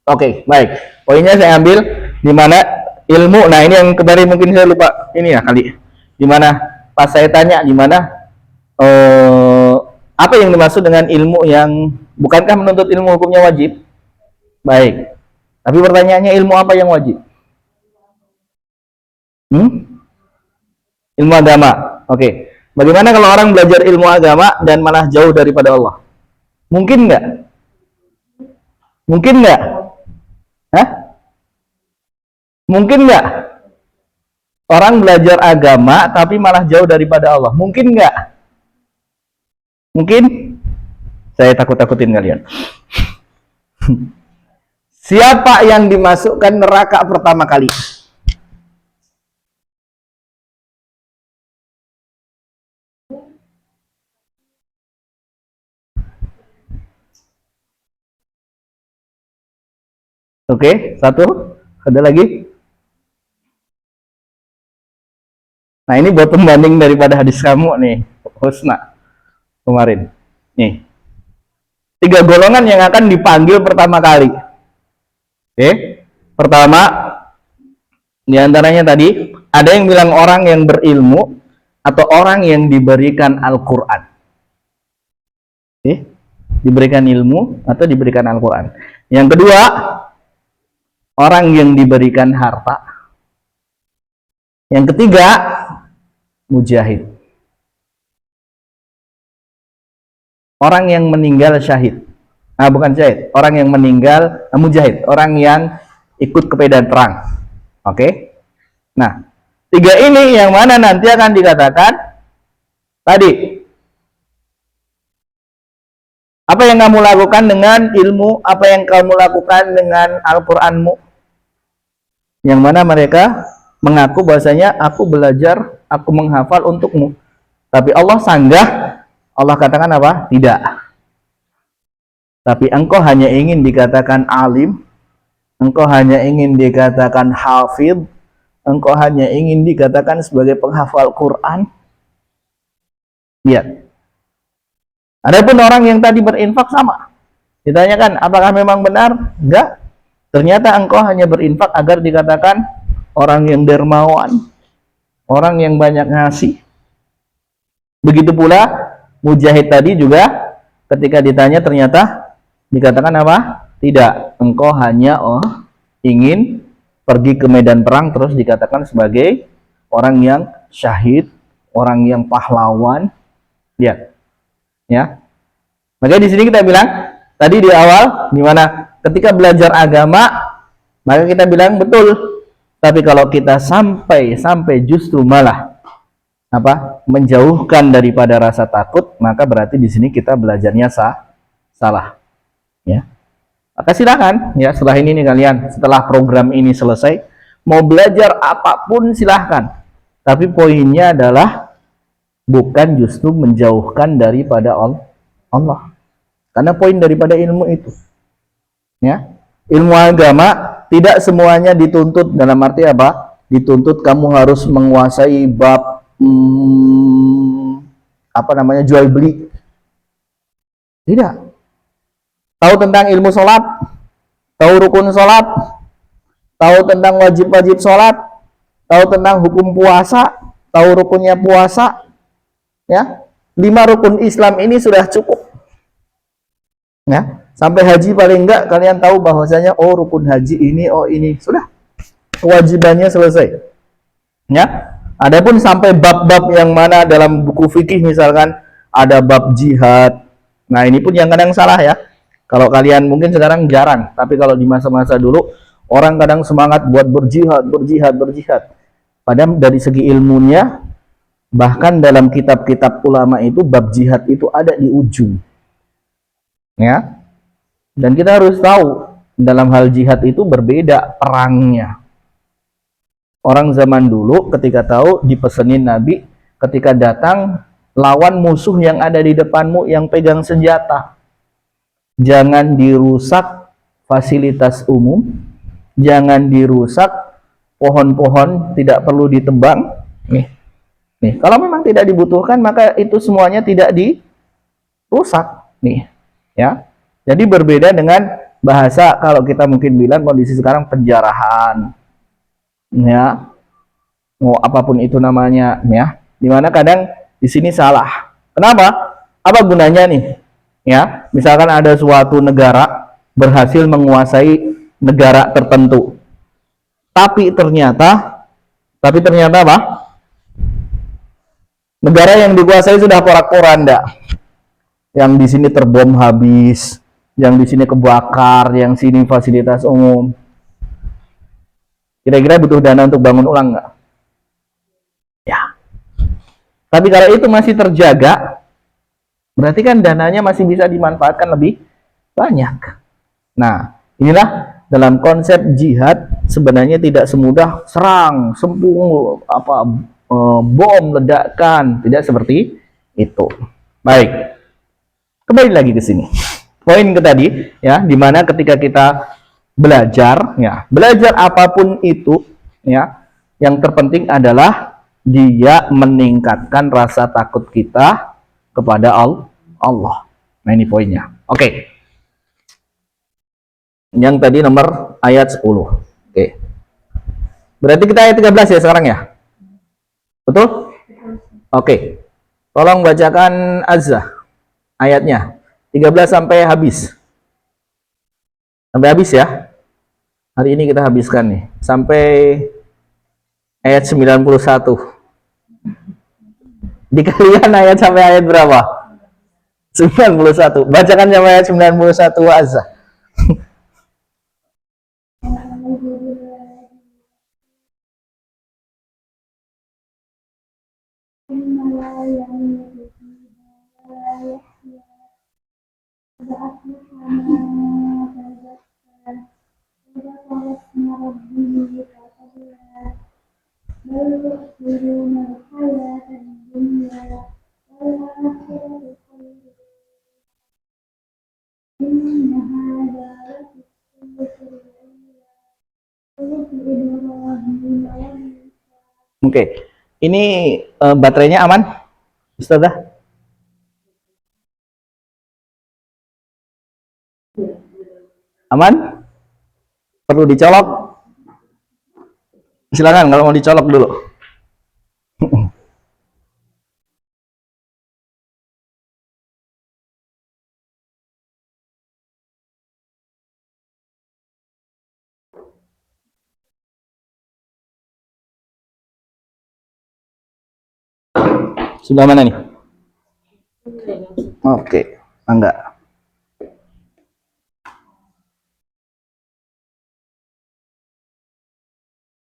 Oke, baik. Poinnya saya ambil di mana ilmu. Nah, ini yang kemarin mungkin saya lupa ini ya kali. Di mana pas saya tanya di mana apa yang dimaksud dengan ilmu yang bukankah menuntut ilmu hukumnya wajib? Baik. Tapi pertanyaannya ilmu apa yang wajib? Ilmu agama. Oke. Bagaimana kalau orang belajar ilmu agama dan malah jauh daripada Allah? Mungkin nggak? Mungkin nggak? Mungkin nggak? Orang belajar agama tapi malah jauh daripada Allah. Mungkin nggak? Mungkin? Saya takut-takutin kalian. Siapa yang dimasukkan neraka pertama kali? Oke, satu. Ada lagi? Nah, ini buat pembanding daripada hadis kamu nih, Husna kemarin. Nih, 3 golongan yang akan dipanggil pertama kali. Oke, pertama, diantaranya tadi ada yang bilang orang yang berilmu atau orang yang diberikan Al-Quran. Oke, diberikan ilmu atau diberikan Al-Quran. Yang kedua, orang yang diberikan harta. Yang ketiga, mujahid. Orang yang meninggal syahid. Bukan syahid, orang yang meninggal mujahid, orang yang ikut ke medan perang. Oke. Nah, 3 ini yang mana nanti akan dikatakan tadi. Apa yang kamu lakukan dengan ilmu, apa yang kamu lakukan dengan Al-Qur'anmu? Yang mana mereka mengaku bahasanya aku belajar, aku menghafal untukmu. Tapi Allah sanggah, Allah katakan apa? Tidak. Tapi engkau hanya ingin dikatakan alim, engkau hanya ingin dikatakan hafidh, engkau hanya ingin dikatakan sebagai penghafal Quran. Lihat. Adapun orang yang tadi berinfak sama. Ditanyakan, apakah memang benar? Enggak. Ternyata engkau hanya berinfak agar dikatakan orang yang dermawan, orang yang banyak ngasih. Begitu pula mujahid tadi juga ketika ditanya ternyata dikatakan apa? Tidak, engkau hanya ingin pergi ke medan perang terus dikatakan sebagai orang yang syahid, orang yang pahlawan. Lihat. Ya. Makanya di sini kita bilang tadi di awal di mana ketika belajar agama maka kita bilang betul. Tapi kalau kita sampai justru malah menjauhkan daripada rasa takut, maka berarti di sini kita belajarnya salah. Ya. Maka silakan ya setelah ini nih kalian, setelah program ini selesai mau belajar apapun silahkan. Tapi poinnya adalah bukan justru menjauhkan daripada Allah. Karena poin daripada ilmu itu. Ya. Ilmu agama tidak semuanya dituntut dalam arti apa? Dituntut kamu harus menguasai bab jual beli. Tidak. Tahu tentang ilmu sholat, tahu rukun sholat, tahu tentang wajib-wajib sholat, tahu tentang hukum puasa, tahu rukunnya puasa, ya. 5 rukun Islam ini sudah cukup. Ya, sampai haji paling enggak kalian tahu bahwasanya oh rukun haji ini, oh ini, sudah. Kewajibannya selesai. Ya. Adapun sampai bab-bab yang mana dalam buku fikih misalkan ada bab jihad. Nah, ini pun yang kadang salah ya. Kalau kalian mungkin sekarang jarang, tapi kalau di masa-masa dulu orang kadang semangat buat berjihad. Padahal dari segi ilmunya, bahkan dalam kitab-kitab ulama itu bab jihad itu ada di ujung. Ya. Dan kita harus tahu dalam hal jihad itu berbeda perangnya. Orang zaman dulu ketika tahu dipesenin Nabi ketika datang lawan musuh yang ada di depanmu yang pegang senjata. Jangan dirusak fasilitas umum, jangan dirusak pohon-pohon, tidak perlu ditebang. Nih, kalau memang tidak dibutuhkan maka itu semuanya tidak dirusak. Nih, ya. Jadi berbeda dengan bahasa kalau kita mungkin bilang kondisi sekarang penjarahan, ya, mau apapun itu namanya, ya. Dimana kadang di sini salah. Kenapa? Apa gunanya nih? Ya, misalkan ada suatu negara berhasil menguasai negara tertentu, tapi ternyata apa? Negara yang dikuasai sudah porak-poranda. Yang di sini terbom habis, yang di sini kebakar, yang sini fasilitas umum. Kira-kira butuh dana untuk bangun ulang nggak? Ya. Tapi kalau itu masih terjaga, berarti kan dananya masih bisa dimanfaatkan lebih banyak. Nah, inilah dalam konsep jihad sebenarnya tidak semudah serang, sempung, bom, ledakan, tidak seperti itu. Baik. Kembali lagi ke sini. Poin ke tadi, ya, dimana ketika kita belajar, ya, belajar apapun itu, ya, yang terpenting adalah dia meningkatkan rasa takut kita kepada Allah. Nah, ini poinnya. Oke. Yang tadi nomor ayat 10. Oke. Berarti kita ayat 13 ya sekarang ya? Betul? Oke. Tolong bacakan Azza ayatnya 13 sampai habis. Sampai habis ya. Hari ini kita habiskan nih sampai ayat 91. Di kalian ayat sampai ayat berapa? 91. Bacakan sampai ayat 91 Azza. Oke. Ini baterainya aman? Ustazah? Aman? Perlu dicolok? Silakan kalau mau dicolok dulu. Sudah mana nih? Oke, enggak.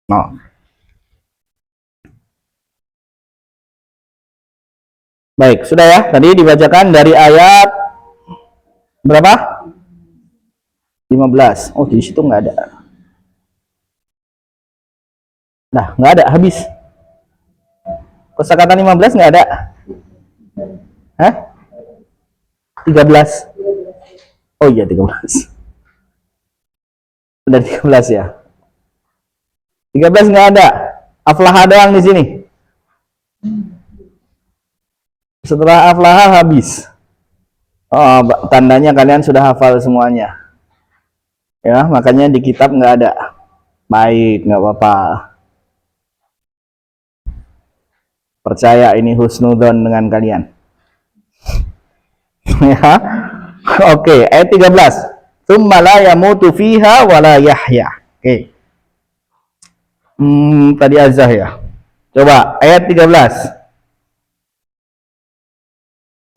No. Baik, sudah ya. Tadi dibacakan dari ayat berapa? 15. Oh, di situ nggak ada. Nah, nggak ada, habis. Kosakata 15 nggak ada. Hah? 13. Oh iya, 13. Udah 13 ya. 13 nggak ada. Aflaha doang di sini. Setelah aflaha habis. Oh, tandanya kalian sudah hafal semuanya. Ya, makanya di kitab nggak ada. Baik, nggak apa-apa. Percaya ini husnudzon dengan kalian. Ya. Oke, ayat 13. Tsumma la yamutu fiha wa la yahya. Oke. Tadi azah ya. Coba ayat 13.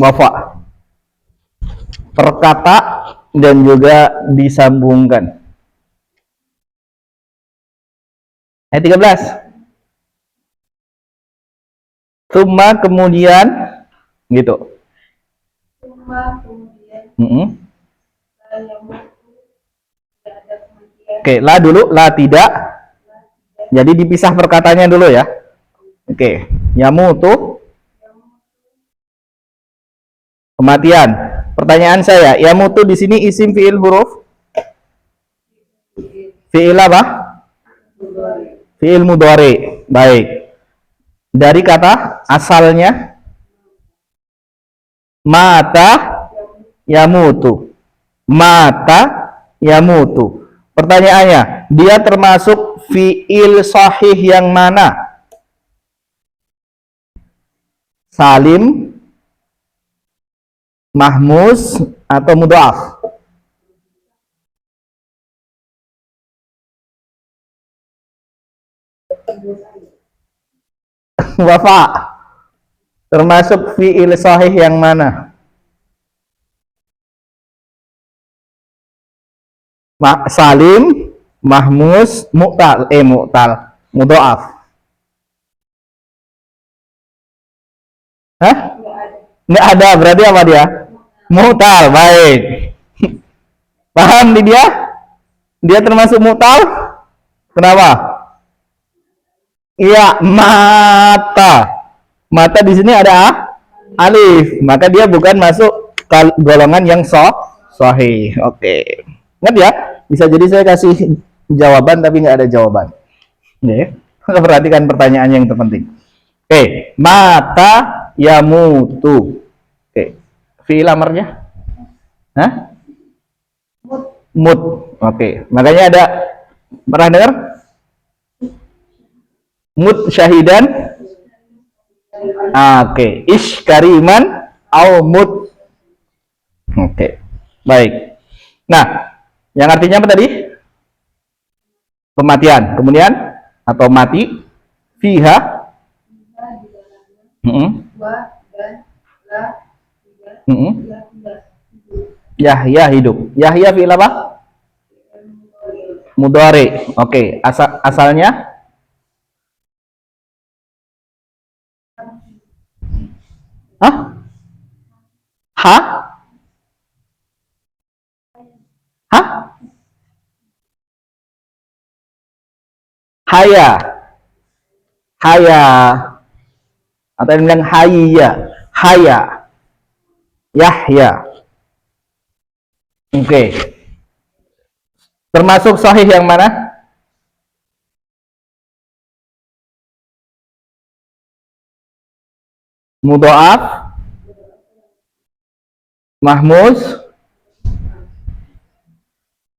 Wafa. Perkata dan juga disambungkan. Ayat 13. Tsumma kemudian gitu. Summa kemudian la yamutu, tidak ada kematian. Oke, la dulu, la tidak. Jadi dipisah perkataannya dulu ya. Oke, yamutu kematian. Pertanyaan saya, yamutu di sini isim fiil huruf fiil apa? Fiil mudhari. Baik. Dari kata asalnya mata yamutu. Mata yamutu. Pertanyaannya, dia termasuk fiil sahih yang mana? Salim, mahmuz, atau mudhaf? Wafa. Termasuk fiil sahih yang mana? Salim, mahmuz, mu'tal, mudhaf. Hah? Nggak ada, berarti apa dia? Mu'tal, baik. Paham di dia? Dia termasuk mu'tal? Kenapa? Iya, mata. Mata di sini ada alif, maka dia bukan masuk golongan yang sahih. Oke. Ingat ya, bisa jadi saya kasih jawaban tapi nggak ada jawaban. Oke. Perhatikan pertanyaan yang terpenting. Oke, mata yamutu. Oke. Fi'il amarnya? Hah? Mut. Oke. Makanya ada, pernah dengar? Mut syahidan. Oke. Ish kariman au mut. Oke. Baik. Nah, yang artinya apa tadi? Kematian. Kemudian atau mati. Fiha. Wa dan la tidak. Yahya hidup. Yahya fi'il apa? Mudhari. Oke. Asalnya? Hah? Ha? Hah? Haya. Haya. Atau yang bilang hayya. Haya. Yahya. Oke. Termasuk sahih yang mana? Mudhaf, mahmuz,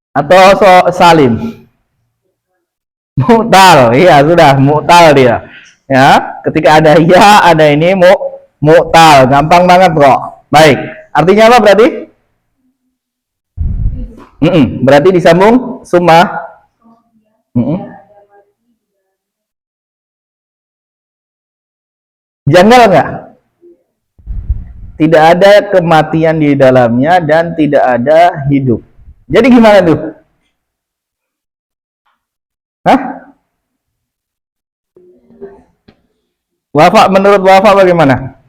atau salim? Mu'tal. Iya, sudah mu'tal dia. Ya, ketika ada ya, ada ini mu'tal. Gampang banget kok. Baik. Artinya apa berarti? Berarti disambung summa. Janggal nggak? Tidak ada kematian di dalamnya dan tidak ada hidup. Jadi gimana tuh? Hah? Wafa, menurut Wafa bagaimana?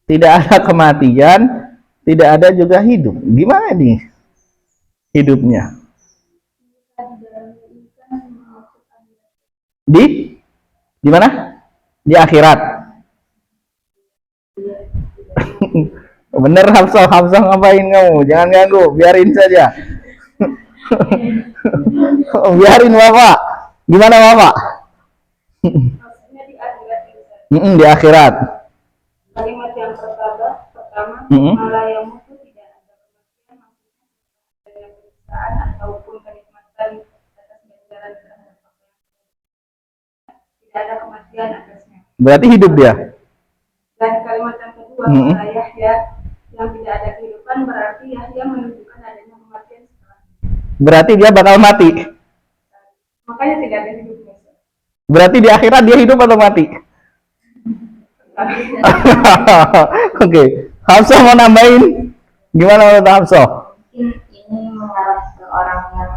Tidak ada kematian, tidak ada juga hidup. Gimana nih hidupnya? Di mana? Di akhirat. Bener Hafsah ngapain kamu? Jangan ganggu, biarin saja. Biarin Bapak. Gimana Bapak? Maksudnya di akhirat itu. Di akhirat. Kalimat yang pertama, malayamutu tidak ada kematian, maksudnya ada penyiksaan ataupun kenikmatan atas ganjaran terhadap tidak ada kematian atasnya. Berarti hidup dia. Dan kalimat yang kedua, Mm-mm. kata Yahya, yang tidak ada kehidupan berarti Yahya menunjukkan adanya kematian setelahnya. Berarti dia bakal mati. Makanya tidak ada hidupnya. Berarti di akhirat dia hidup atau mati? Oke, Hafsah mau nambahin? Gimana menurut Hafsah? Mungkin ini mengarah ke orang yang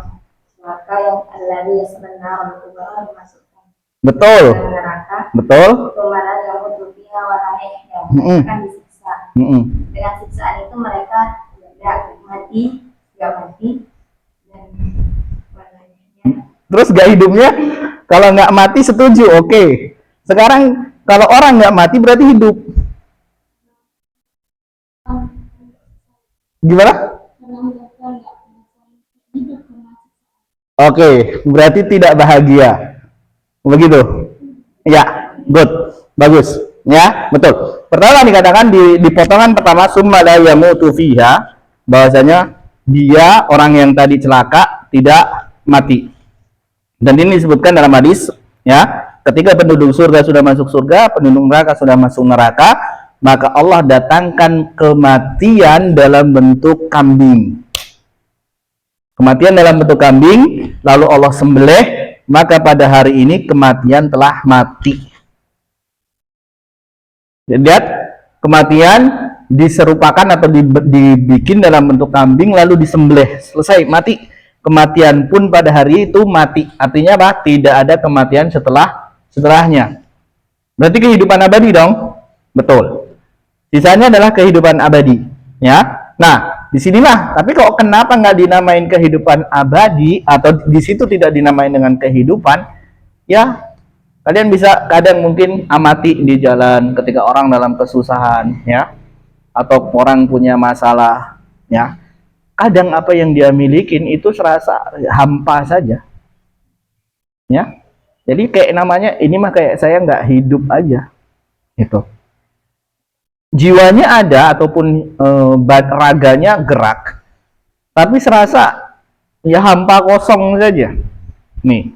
celaka yang alladzi sebenarnya kubara dimasukkan Betul, ke neraka. betul. Kemana yang mutufiha warahnya Mm-mm. akan disiksa. Mm-mm. Dengan siksaan itu mereka tidak mati, dan warnanya Terus gak hidupnya? Kalau nggak mati setuju, oke. Sekarang kalau orang nggak mati berarti hidup. Gimana? Oke, berarti tidak bahagia. Begitu? Ya, good, bagus. Ya, betul. Pertama dikatakan di potongan pertama summa la yamutu fiha, bahwasanya dia orang yang tadi celaka tidak mati. Dan ini disebutkan dalam hadis, ya, ketika penduduk surga sudah masuk surga, penduduk neraka sudah masuk neraka, maka Allah datangkan kematian dalam bentuk kambing. Kematian dalam bentuk kambing, lalu Allah sembelih, maka pada hari ini kematian telah mati. Jadi lihat, kematian diserupakan atau dibikin dalam bentuk kambing lalu disembelih, selesai, mati. Kematian pun pada hari itu mati. Artinya apa? Tidak ada kematian setelahnya. Berarti kehidupan abadi dong. Betul. Sisanya adalah kehidupan abadi. Ya. Nah, disinilah. Tapi kok kenapa nggak dinamain kehidupan abadi atau di situ tidak dinamain dengan kehidupan? Ya, kalian bisa kadang mungkin amati di jalan ketika orang dalam kesusahan, ya, atau orang punya masalah, ya. Kadang apa yang dia milikin itu serasa hampa saja, ya. Jadi kayak namanya ini mah kayak saya nggak hidup aja, gitu. Jiwanya ada ataupun raganya gerak, tapi serasa ya hampa kosong saja, nih,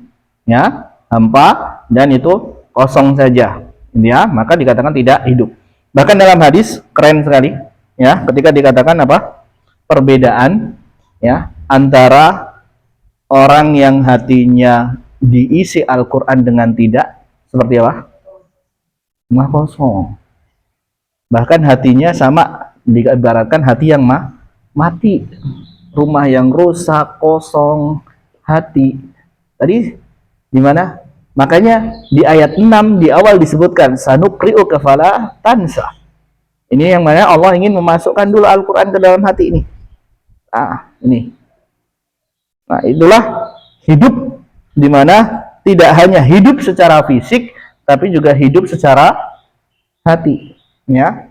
ya, hampa dan itu kosong saja, ya. Maka dikatakan tidak hidup. Bahkan dalam hadis keren sekali, ya, ketika dikatakan apa? Perbedaan, ya, antara orang yang hatinya diisi Al-Quran dengan tidak, seperti apa? Rumah kosong. Bahkan hatinya sama, diibaratkan hati yang mati, rumah yang rusak, kosong, hati. Tadi di mana? Makanya di ayat 6 di awal disebutkan sanukri'u kafala tansa. Ini yang mana Allah ingin memasukkan dulu Al-Quran ke dalam hati ini. Ini. Nah, itulah hidup di mana tidak hanya hidup secara fisik tapi juga hidup secara hati, ya.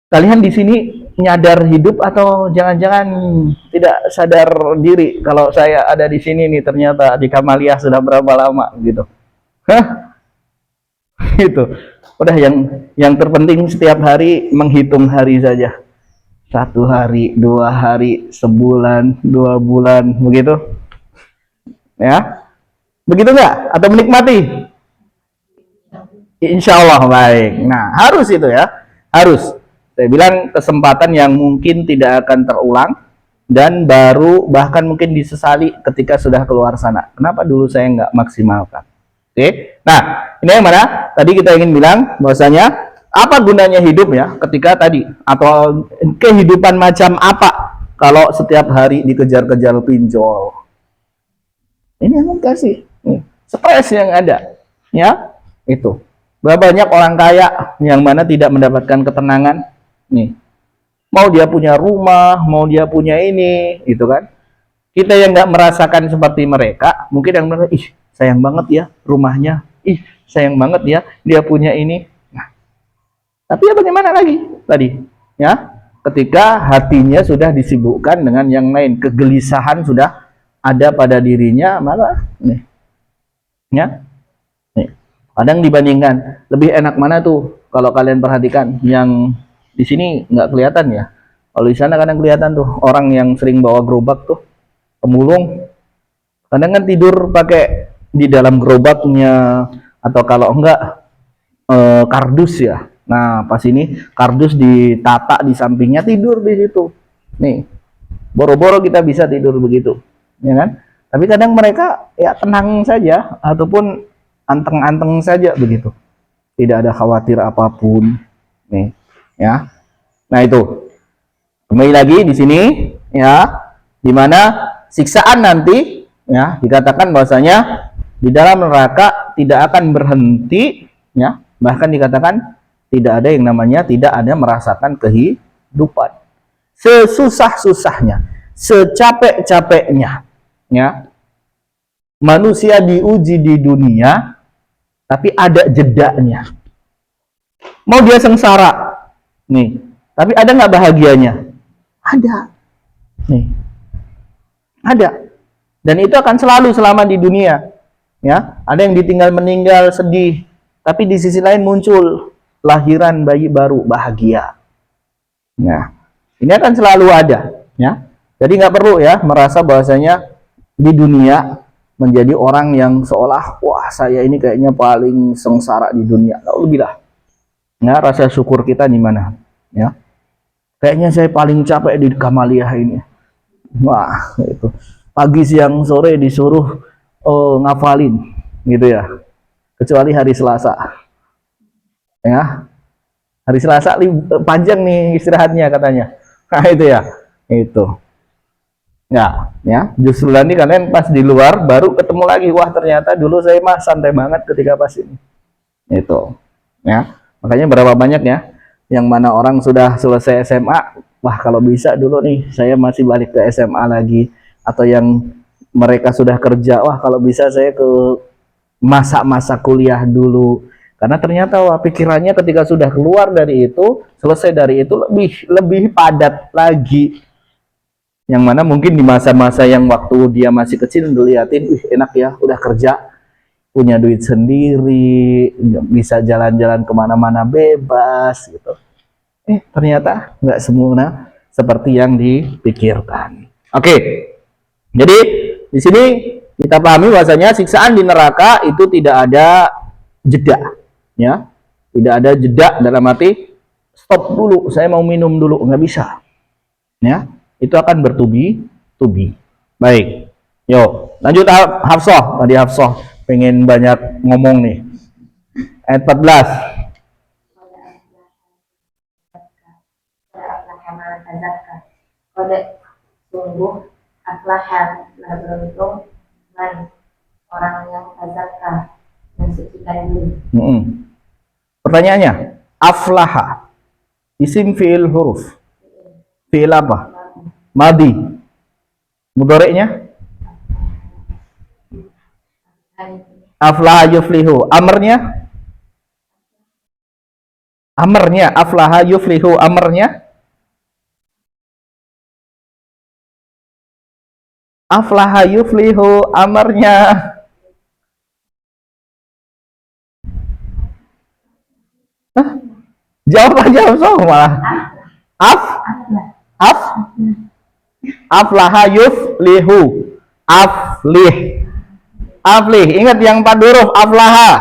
Kalian di sini nyadar hidup atau jangan-jangan tidak sadar diri kalau saya ada di sini nih, ternyata di Kamaliyah sudah berapa lama gitu. Hah? Itu. Udah yang terpenting setiap hari menghitung hari saja. 1 hari, 2 hari, sebulan, 2 bulan, begitu, ya, begitu nggak? Atau menikmati? Insya Allah baik. Nah, harus itu ya, harus. Saya bilang kesempatan yang mungkin tidak akan terulang dan baru bahkan mungkin disesali ketika sudah keluar sana. Kenapa dulu saya nggak maksimalkan? Oke. Nah, ini yang mana? Tadi kita ingin bilang bahwasanya apa gunanya hidup, ya, ketika tadi, atau kehidupan macam apa kalau setiap hari dikejar-kejar pinjol. Ini yang kasih stres yang ada, ya, itu. Berapa banyak orang kaya yang mana tidak mendapatkan ketenangan, nih. Mau dia punya rumah, mau dia punya ini, gitu kan. Kita yang nggak merasakan seperti mereka, mungkin yang merasa, ih, sayang banget ya rumahnya, ih, sayang banget ya dia punya ini. Tapi ya bagaimana lagi tadi, ya, ketika hatinya sudah disibukkan dengan yang lain, kegelisahan sudah ada pada dirinya, maka nih, ya, nih, kadang dibandingkan lebih enak mana tuh kalau kalian perhatikan, yang di sini nggak kelihatan ya, kalau di sana kadang kelihatan tuh orang yang sering bawa gerobak tuh, pemulung, kadang kan tidur pakai di dalam gerobaknya, atau kalau enggak kardus ya. Nah, pas ini kardus ditata di sampingnya, tidur di situ. Nih, boro-boro kita bisa tidur begitu, ya kan? Tapi kadang mereka ya tenang saja ataupun anteng-anteng saja begitu. Tidak ada khawatir apapun. Nih, ya. Nah, itu. Kembali lagi di sini ya, di mana siksaan nanti ya dikatakan bahwasanya di dalam neraka tidak akan berhenti ya, bahkan dikatakan tidak ada yang namanya tidak ada merasakan kehidupan. Sesusah-susahnya, secapek-capeknya ya. Manusia diuji di dunia tapi ada jedanya. Mau dia sengsara nih, tapi ada nggak bahagianya? Ada. Nih. Ada. Dan itu akan selalu selama di dunia. Ya, ada yang ditinggal meninggal sedih, tapi di sisi lain muncul lahiran bayi baru bahagia. Nah, ini akan selalu ada, ya. Jadi nggak perlu ya merasa bahwasanya di dunia menjadi orang yang seolah wah saya ini kayaknya paling sengsara di dunia. Alhamdulillah. Ya, rasa syukur kita di mana? Ya. Kayaknya saya paling capek di Kamaliyah ini. Wah, itu. Pagi, siang, sore disuruh ngafalin, gitu ya. Kecuali hari Selasa. Ya. Hari Selasa panjang nih istirahatnya katanya. Nah, itu ya. Itu. Ya. Justru nanti kalian pas di luar baru ketemu lagi. Wah, ternyata dulu saya mah santai banget ketika pas ini. Itu. Ya. Makanya berapa banyak ya yang mana orang sudah selesai SMA, wah kalau bisa dulu nih saya masih balik ke SMA lagi, atau yang mereka sudah kerja, wah kalau bisa saya ke masa-masa kuliah dulu, karena ternyata wah pikirannya ketika sudah keluar dari itu, selesai dari itu lebih padat lagi, yang mana mungkin di masa-masa yang waktu dia masih kecil dilihatin, enak ya udah kerja, punya duit sendiri, bisa jalan-jalan kemana-mana bebas gitu. Ternyata nggak sempurna seperti yang dipikirkan. Oke, jadi di sini kita pahami bahwasanya siksaan di neraka itu tidak ada jeda, ya, tidak ada jeda dalam arti stop dulu, saya mau minum dulu, nggak bisa, ya, itu akan bertubi-tubi. Baik, yuk lanjut Hafsah. Tadi Hafsah pengen banyak ngomong nih. Ayat 14. Kode sungguh aflahan telah beruntung man orang yang tazakka mensucikan diri. Pertanyaannya, aflaha isim fi'il huruf. Fi'il apa? Madi. Mudhari'nya? Aflaha yuflihu. Amarnya? Amarnya aflaha yuflihu. Amarnya? Aflaha yuflihu. Amarnya? Hah? Jawab aja malah. Aflaha yuflihu. Aflih. Ingat yang 4 huruf aflaha.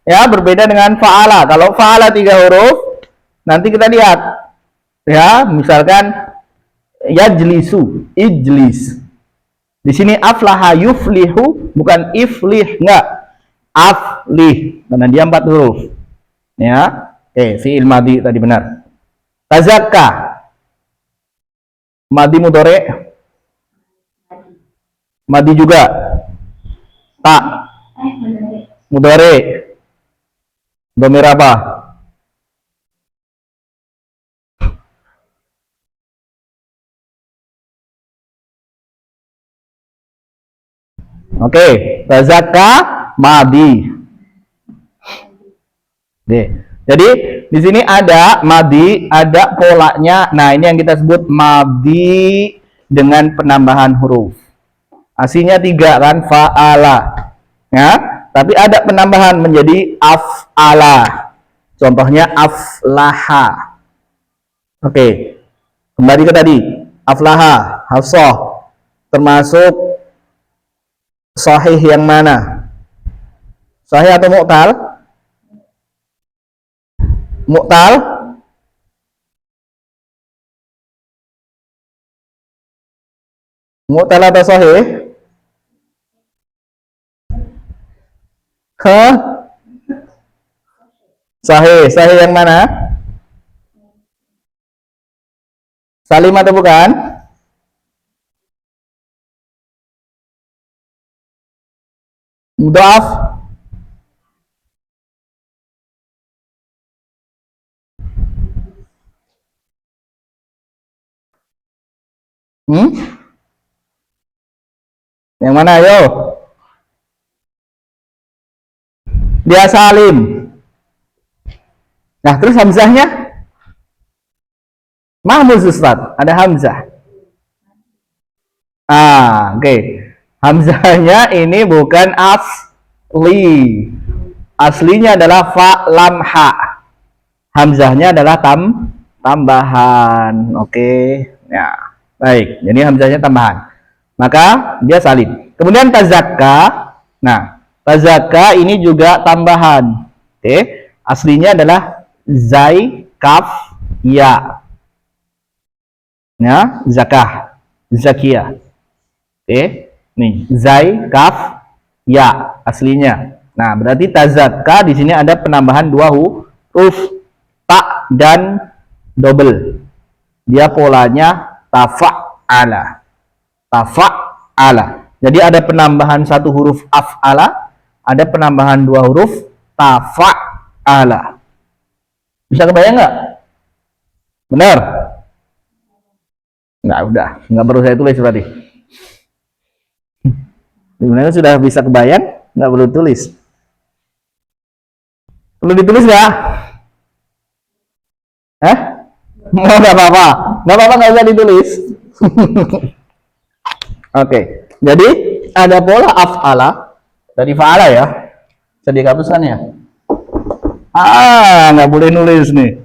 Ya, berbeda dengan fa'ala. Kalau fa'ala 3 huruf, nanti kita lihat. Ya, misalkan yajlisu, ijlis. Di sini aflaha yuflihu bukan iflih, enggak. Aflih karena dia 4 huruf. Ya. Fi'il madi tadi benar. Tazakka. Madi mudhari'. Madi juga. Tak. Mudhari'. Dhamir apa? Oke, tazakka madi. Jadi di sini ada madi, ada polanya. Nah, ini yang kita sebut madi dengan penambahan huruf. Aslinya 3 kan, fa'ala. Ya, tapi ada penambahan menjadi af'ala. Contohnya aflaha. Oke. Kembali ke tadi. Aflaha, Hafsah. Termasuk sahih yang mana? Sahih atau mu'tal? Mu'tal? Mu'tal atau sahih? Hah? Sahih. Sahih yang mana? Salim atau bukan? Mudhaf? Yang mana, ayo? Dia salim. Nah, terus hamzahnya? Mahmuz Ustaz, ada hamzah. Oke. Hamzahnya ini bukan asli. Aslinya adalah fa lam ha. Hamzahnya adalah tambahan. Oke. Ya. Baik, jadi hamzahnya tambahan. Maka dia salim. Kemudian tazakka. Nah, tazakka ini juga tambahan. Oke. Aslinya adalah zai kaf ya. Ya, zakah, zakiyah. Oke. Nih, zai kaf ya aslinya. Nah, berarti tazakka di sini ada penambahan dua huruf ta dan double. Dia polanya tafa'ala. Tafa'ala. Jadi ada penambahan satu huruf af'ala, ada penambahan dua huruf tafa'ala. Bisa kebayang nggak? Benar? Nggak, udah. Nggak perlu saya tulis berarti. Sebenarnya sudah bisa kebayang, nggak perlu tulis. Perlu ditulis nggak? Nggak apa-apa. Nggak apa-apa, nggak usah ditulis. Oke. Jadi ada pola af'ala dari fa'ala ya. Bisa dihapuskan ya? Nggak boleh nulis nih.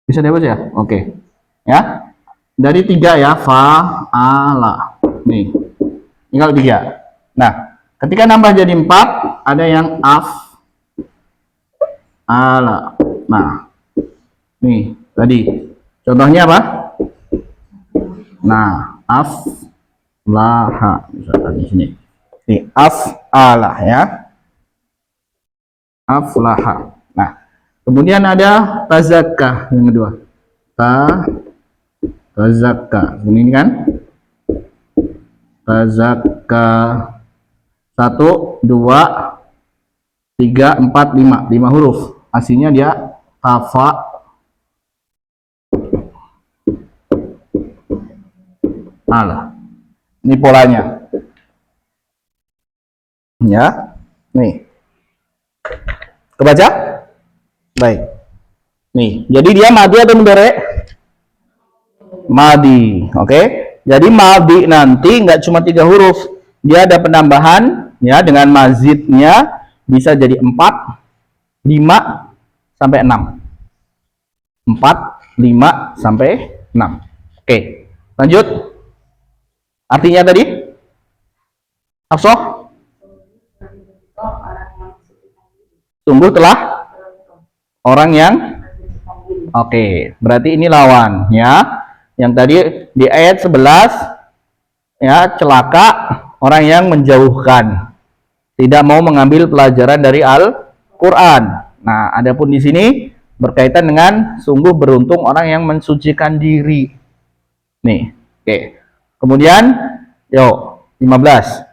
Bisa dihapus ya? Oke. Ya. Dari 3 ya, fa'ala. Nih. Tinggal 3. Nah, ketika nambah jadi 4, ada yang af'ala. Nah. Nih, tadi. Contohnya apa? Nah, aflaha. Misalkan di sini. Nih, af'ala ya. Aflaha. Nah, kemudian ada tazakka yang kedua. Tazakka. Ini kan? Tazakka. 1, 2, 3, 4, 5. 5 huruf. Aslinya dia tafa'ala. Ini polanya. Ya. Nih. Kebaca? Baik. Nih, jadi dia madi atau mudhari? Madi, oke? Jadi madi nanti nggak cuma 3 huruf, dia ada penambahan ya dengan mazidnya bisa jadi 4, 5 sampai 6. 4, 5 sampai 6. Oke. Lanjut. Artinya tadi? Hafsah? Sungguh telah orang yang oke, berarti ini lawan ya. Yang tadi di ayat 11 ya, celaka orang yang menjauhkan, tidak mau mengambil pelajaran dari Al-Qur'an. Nah, adapun di sini berkaitan dengan sungguh beruntung orang yang mensucikan diri. Nih, oke. Kemudian yuk 15.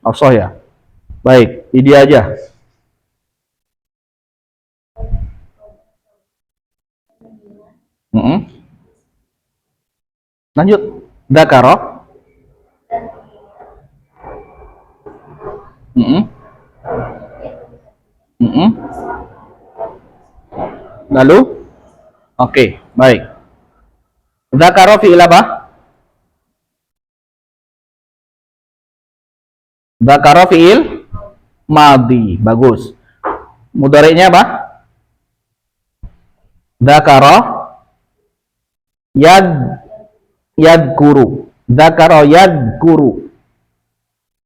Hafsah ya. Baik, ini dia aja. Lanjut. Dzakara. Lalu? Oke, baik. Dzakara fi'il apa? Dzakara fi'il madhi. Bagus. Mudhari'nya apa? Dzakara yadkuru. Dzakara yadkuru.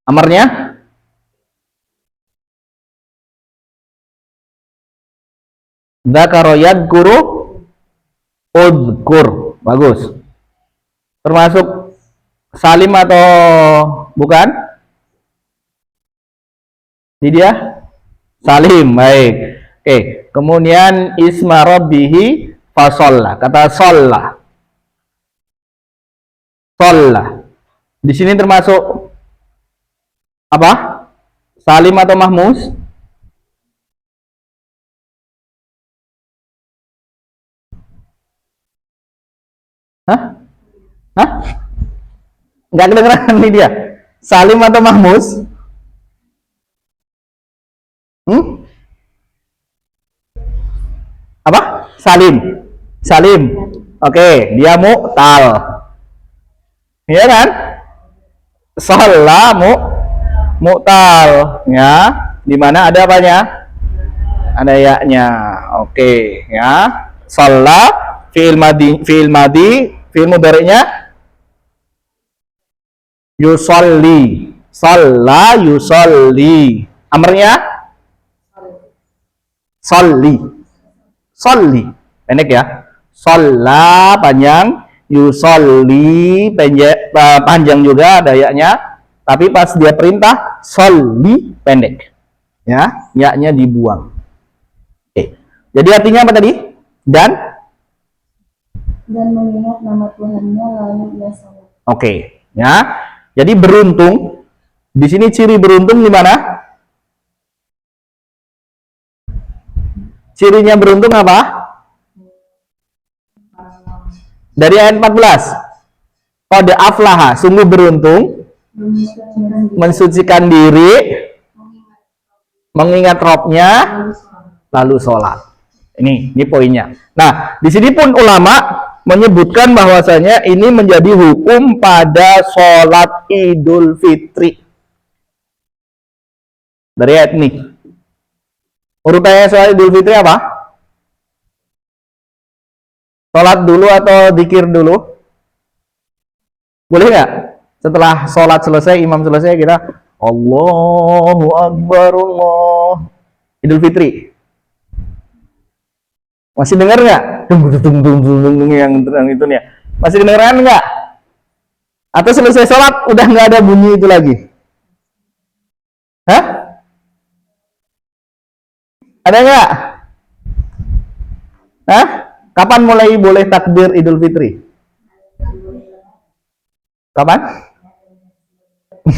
Amarnya dzakara yadkuru udkur. Bagus. Termasuk salim atau bukan? Ini dia salim. Baik. Oke, kemudian isma rabbihi fasalla. Kata sholla. Sholla. Di sini termasuk apa? Salim atau mahmus? Hah? Hah? Nggak kedengeran nih dia. Salim atau mahmus? Apa? Salim. Salim. Oke, dia mu'tal. Iya kan? Sholla mu'tal, ya. Di mana ada apanya? Ada ya-nya. Oke, ya. Sholla fi'il madi, fi'il mudhari'nya yusolli. Sholla yusolli. Amarnya sholli. Sholli. Pendek ya. Sholla panjang, yusolli panjang juga dayanya, tapi pas dia perintah sholli pendek. Ya, ya-nya dibuang. Oke. Jadi artinya apa tadi? Dan mengingat nama Tuhannya lalu ia salat. Oke, ya. Jadi beruntung. Di sini ciri beruntung di mana? Cirinya beruntung apa? Dari ayat 14. Qad aflaha, sungguh beruntung, mensucikan diri, mengingat Robnya, lalu sholat. Ini poinnya. Nah, di sini pun ulama menyebutkan bahwasanya ini menjadi hukum pada sholat Idul Fitri. Dari ayat ini. Urutannya sholat Idul Fitri apa? Sholat dulu atau zikir dulu? Boleh nggak? Setelah sholat selesai, imam selesai, kita Allahu Akbar Allah. Idul Fitri. Masih dengar nggak? Yang itu nih. Masih dengeran nggak? Atau selesai sholat udah nggak ada bunyi itu lagi? Hah? Ada nggak? Hah? Kapan mulai boleh takbir Idul Fitri? Kapan?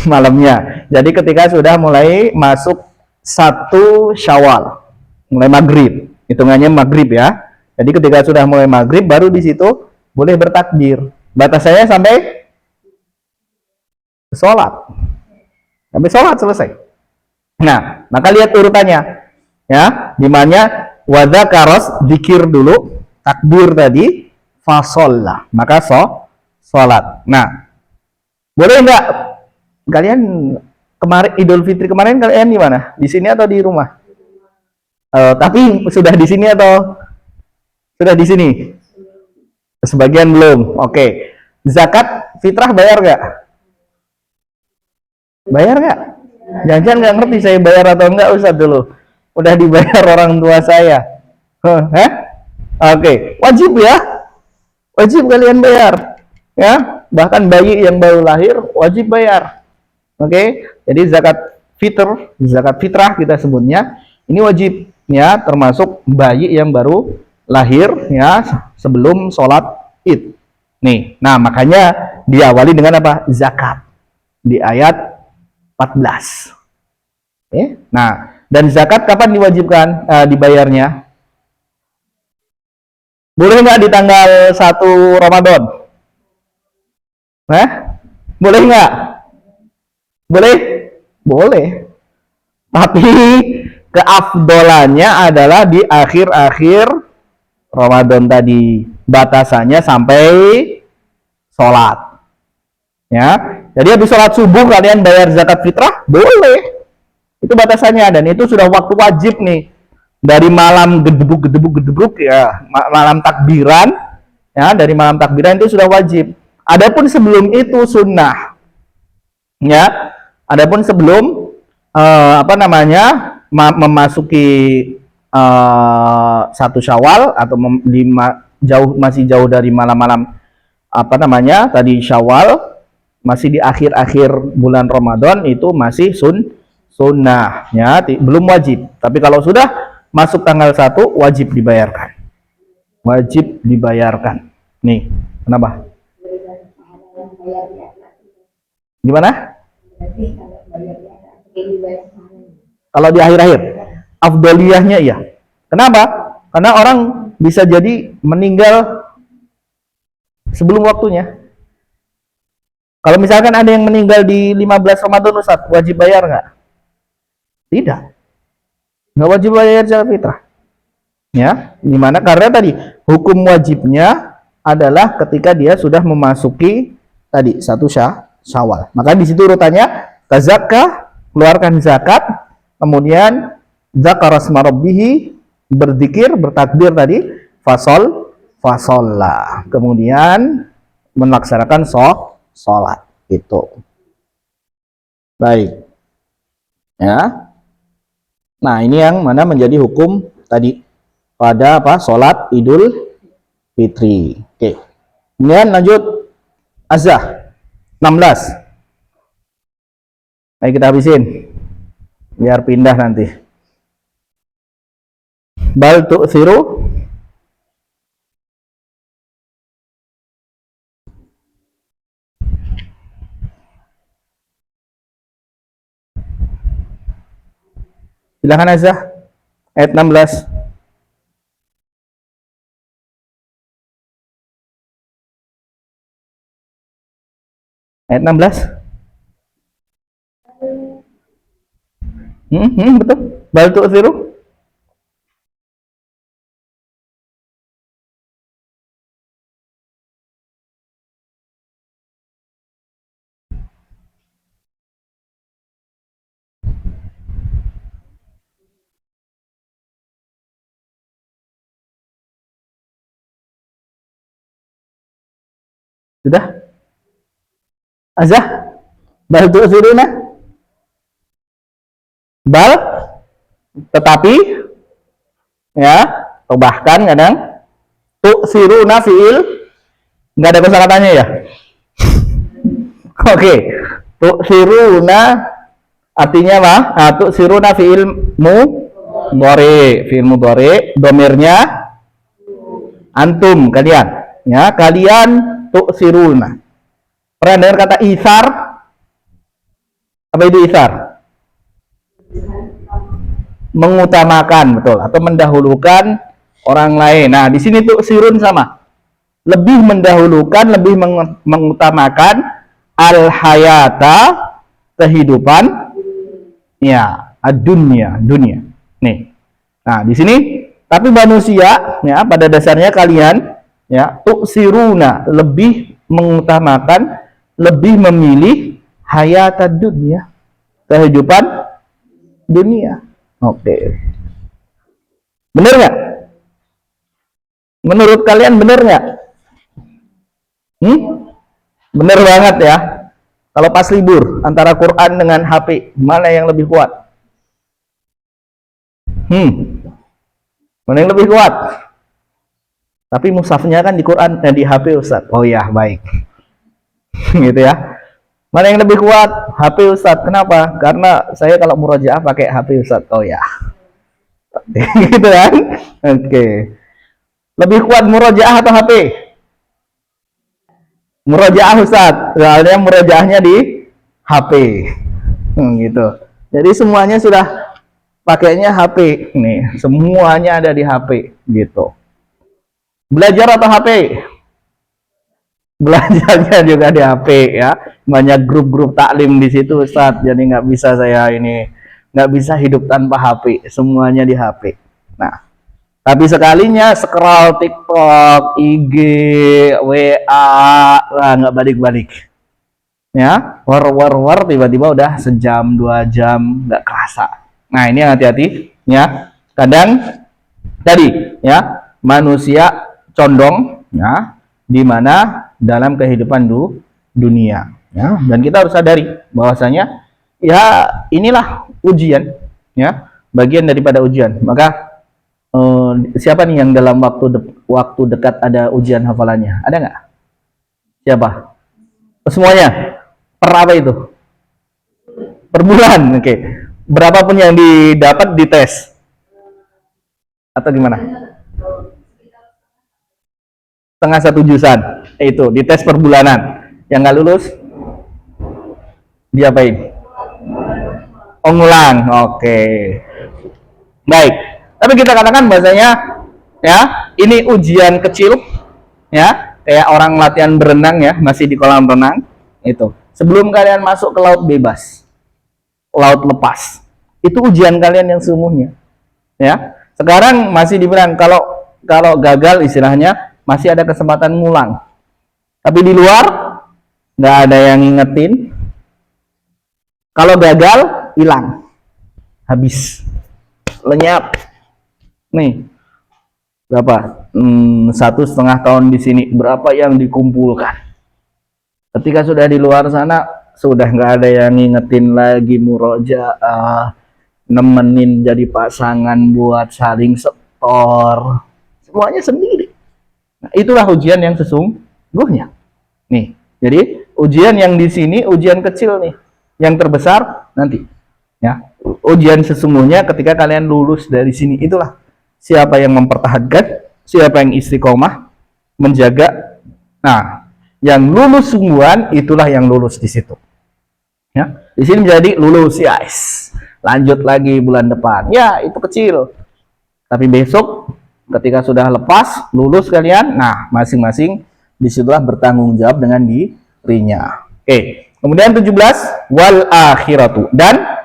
Malamnya. Jadi ketika sudah mulai masuk 1 Syawal, mulai maghrib, hitungannya maghrib ya. Jadi ketika sudah mulai maghrib, baru di situ boleh bertakbir. Batasannya sampai sholat, sampai sholat selesai. Nah, maka lihat urutannya, ya, dimana wadzakaros zikir dulu, takbir tadi, fasolla, maka sholat. Nah, boleh nggak kalian kemarin Idul Fitri kemarin kalian di mana? Di sini atau di rumah? Tapi sudah di sini atau sudah di sini? Sebagian belum. Oke. Zakat fitrah bayar nggak? Bayar nggak? Jangan nggak ngerti saya bayar atau enggak, Ustaz dulu. Udah dibayar orang tua saya. Oke. Wajib ya? Wajib kalian bayar. Ya, bahkan bayi yang baru lahir wajib bayar. Oke. Jadi zakat fitrah kita sebutnya ini wajib ya, termasuk bayi yang baru lahir ya sebelum sholat Id. Nih, nah makanya diawali dengan apa? Zakat di ayat 14. Nah, dan zakat kapan diwajibkan dibayarnya? Boleh nggak di tanggal 1 Ramadan? Boleh nggak? Boleh? Boleh. Tapi keafdolannya adalah di akhir-akhir Ramadan tadi. Batasannya sampai sholat. Ya, jadi habis sholat subuh kalian bayar zakat fitrah? Boleh. Itu batasannya, dan itu sudah waktu wajib nih. Dari malam gedebuk ya, malam takbiran, ya, dari malam takbiran itu sudah wajib. Adapun sebelum itu sunnah. Ya. Adapun sebelum memasuki satu Syawal atau masih jauh dari malam-malam tadi Syawal, masih di akhir-akhir bulan Ramadan, itu masih sunnah ya, belum wajib. Tapi kalau sudah masuk tanggal 1 wajib dibayarkan. Wajib dibayarkan. Nih, kenapa? Gimana? Kalau di akhir-akhir, afdaliyahnya iya. Kenapa? Karena orang bisa jadi meninggal sebelum waktunya. Kalau misalkan ada yang meninggal di 15 Ramadan, Ustaz, wajib bayar nggak? Tidak. Nggak wajib bayar zakat fitrah. Ya, dimana karena tadi hukum wajibnya adalah ketika dia sudah memasuki tadi satu Syawal. Maka di situ urutannya tazakka, keluarkan zakat, kemudian zakar asma rabbih, berzikir, bertakbir tadi, fasolla, kemudian melaksanakan sholat itu. Baik. Ya. Nah, ini yang mana menjadi hukum tadi pada sholat Idul Fitri. Oke. Kemudian lanjut azah 16. Ayo kita habisin biar pindah nanti. Bal tu'thiru silakan azah ayat 16. Ayat 16. Betul. Bal tu'thiru. Sudah? Azah? Bal tu'thiruna? Bal, tetapi, ya, atau bahkan kadang tu'thiruna fi'il, nggak ada kosakatanya ya? Oke, tu'thiruna artinya apa? Tu'thiruna fi'il mudhari, fi'il mudhari, domirnya antum, kalian, ya, kalian tu'thiruna. Pernah dengar kata isar? Apa itu isar? Mengutamakan, betul, atau mendahulukan orang lain. Nah, di sini tuh sirun sama, lebih mendahulukan, lebih mengutamakan al-hayata, kehidupan, ya, dunia. Nih. Nah, di sini tapi manusia, ya, pada dasarnya kalian, ya, tu'siruna, lebih mengutamakan, lebih memilih hayata dunia, kehidupan dunia. Oke. Benar nggak? Menurut kalian benar nggak? Benar banget ya. Kalau pas libur antara Quran dengan HP, mana yang lebih kuat? Mana yang lebih kuat? Tapi mushafnya kan di Quran dan di HP, Ustaz. Oh ya, baik. Gitu ya. Mana yang lebih kuat? HP, Ustaz. Kenapa? Karena saya kalau murojaah pakai HP, Ustaz. Oh ya. Gitu kan? Oke. Lebih kuat murojaah atau HP? Murojaah, Ustaz. Soalnya murojaahnya di HP. Gitu. Jadi semuanya sudah pakainya HP. Nih, semuanya ada di HP gitu. Belajar atau HP? Belajarnya juga di HP ya. Banyak grup-grup taklim di situ, Ustaz. Jadi nggak bisa nggak bisa hidup tanpa HP. Semuanya di HP. Nah, tapi sekalinya scroll TikTok, IG, WA, lah nggak balik-balik. Ya, war tiba-tiba udah sejam 2 jam nggak kerasa. Nah, ini hati-hati ya. Kadang tadi ya manusia condong ya, di mana dalam kehidupan dunia. Ya, dan kita harus sadari bahwasanya ya inilah ujian, ya, bagian daripada ujian. Maka siapa nih yang dalam waktu dekat ada ujian hafalannya? Ada nggak? Siapa? Semuanya? Per apa itu? Per bulan, oke. Berapapun yang didapat dites atau gimana? Setengah satu jurusan itu dites per bulanan. Yang nggak lulus diapain? Ngulang. Oke. Baik. Tapi kita katakan bahasanya ya, ini ujian kecil ya, kayak orang latihan berenang ya, masih di kolam renang itu. Sebelum kalian masuk ke laut bebas, laut lepas. Itu ujian kalian yang sesungguhnya. Ya. Sekarang masih dibilang kalau gagal istilahnya masih ada kesempatan ngulang. Tapi di luar nggak ada yang ngingetin. Kalau gagal hilang, habis, lenyap. Nih berapa? 1,5 tahun di sini berapa yang dikumpulkan? Ketika sudah di luar sana sudah nggak ada yang ngingetin lagi murojaah, nemenin jadi pasangan buat saling setor, semuanya sendiri. Nah, itulah ujian yang sesungguhnya. Nih, jadi ujian yang di sini ujian kecil nih, yang terbesar nanti. Ya, ujian sesungguhnya ketika kalian lulus dari sini, itulah siapa yang mempertahankan, siapa yang istiqomah menjaga. Nah, yang lulus sungguhan itulah yang lulus di situ. Ya, di sini menjadi lulus yes. Lanjut lagi bulan depan. Ya, itu kecil. Tapi besok ketika sudah lepas, lulus kalian, nah masing-masing disitulah bertanggung jawab dengan dirinya. Oke. Kemudian 17, wal akhiratu, dan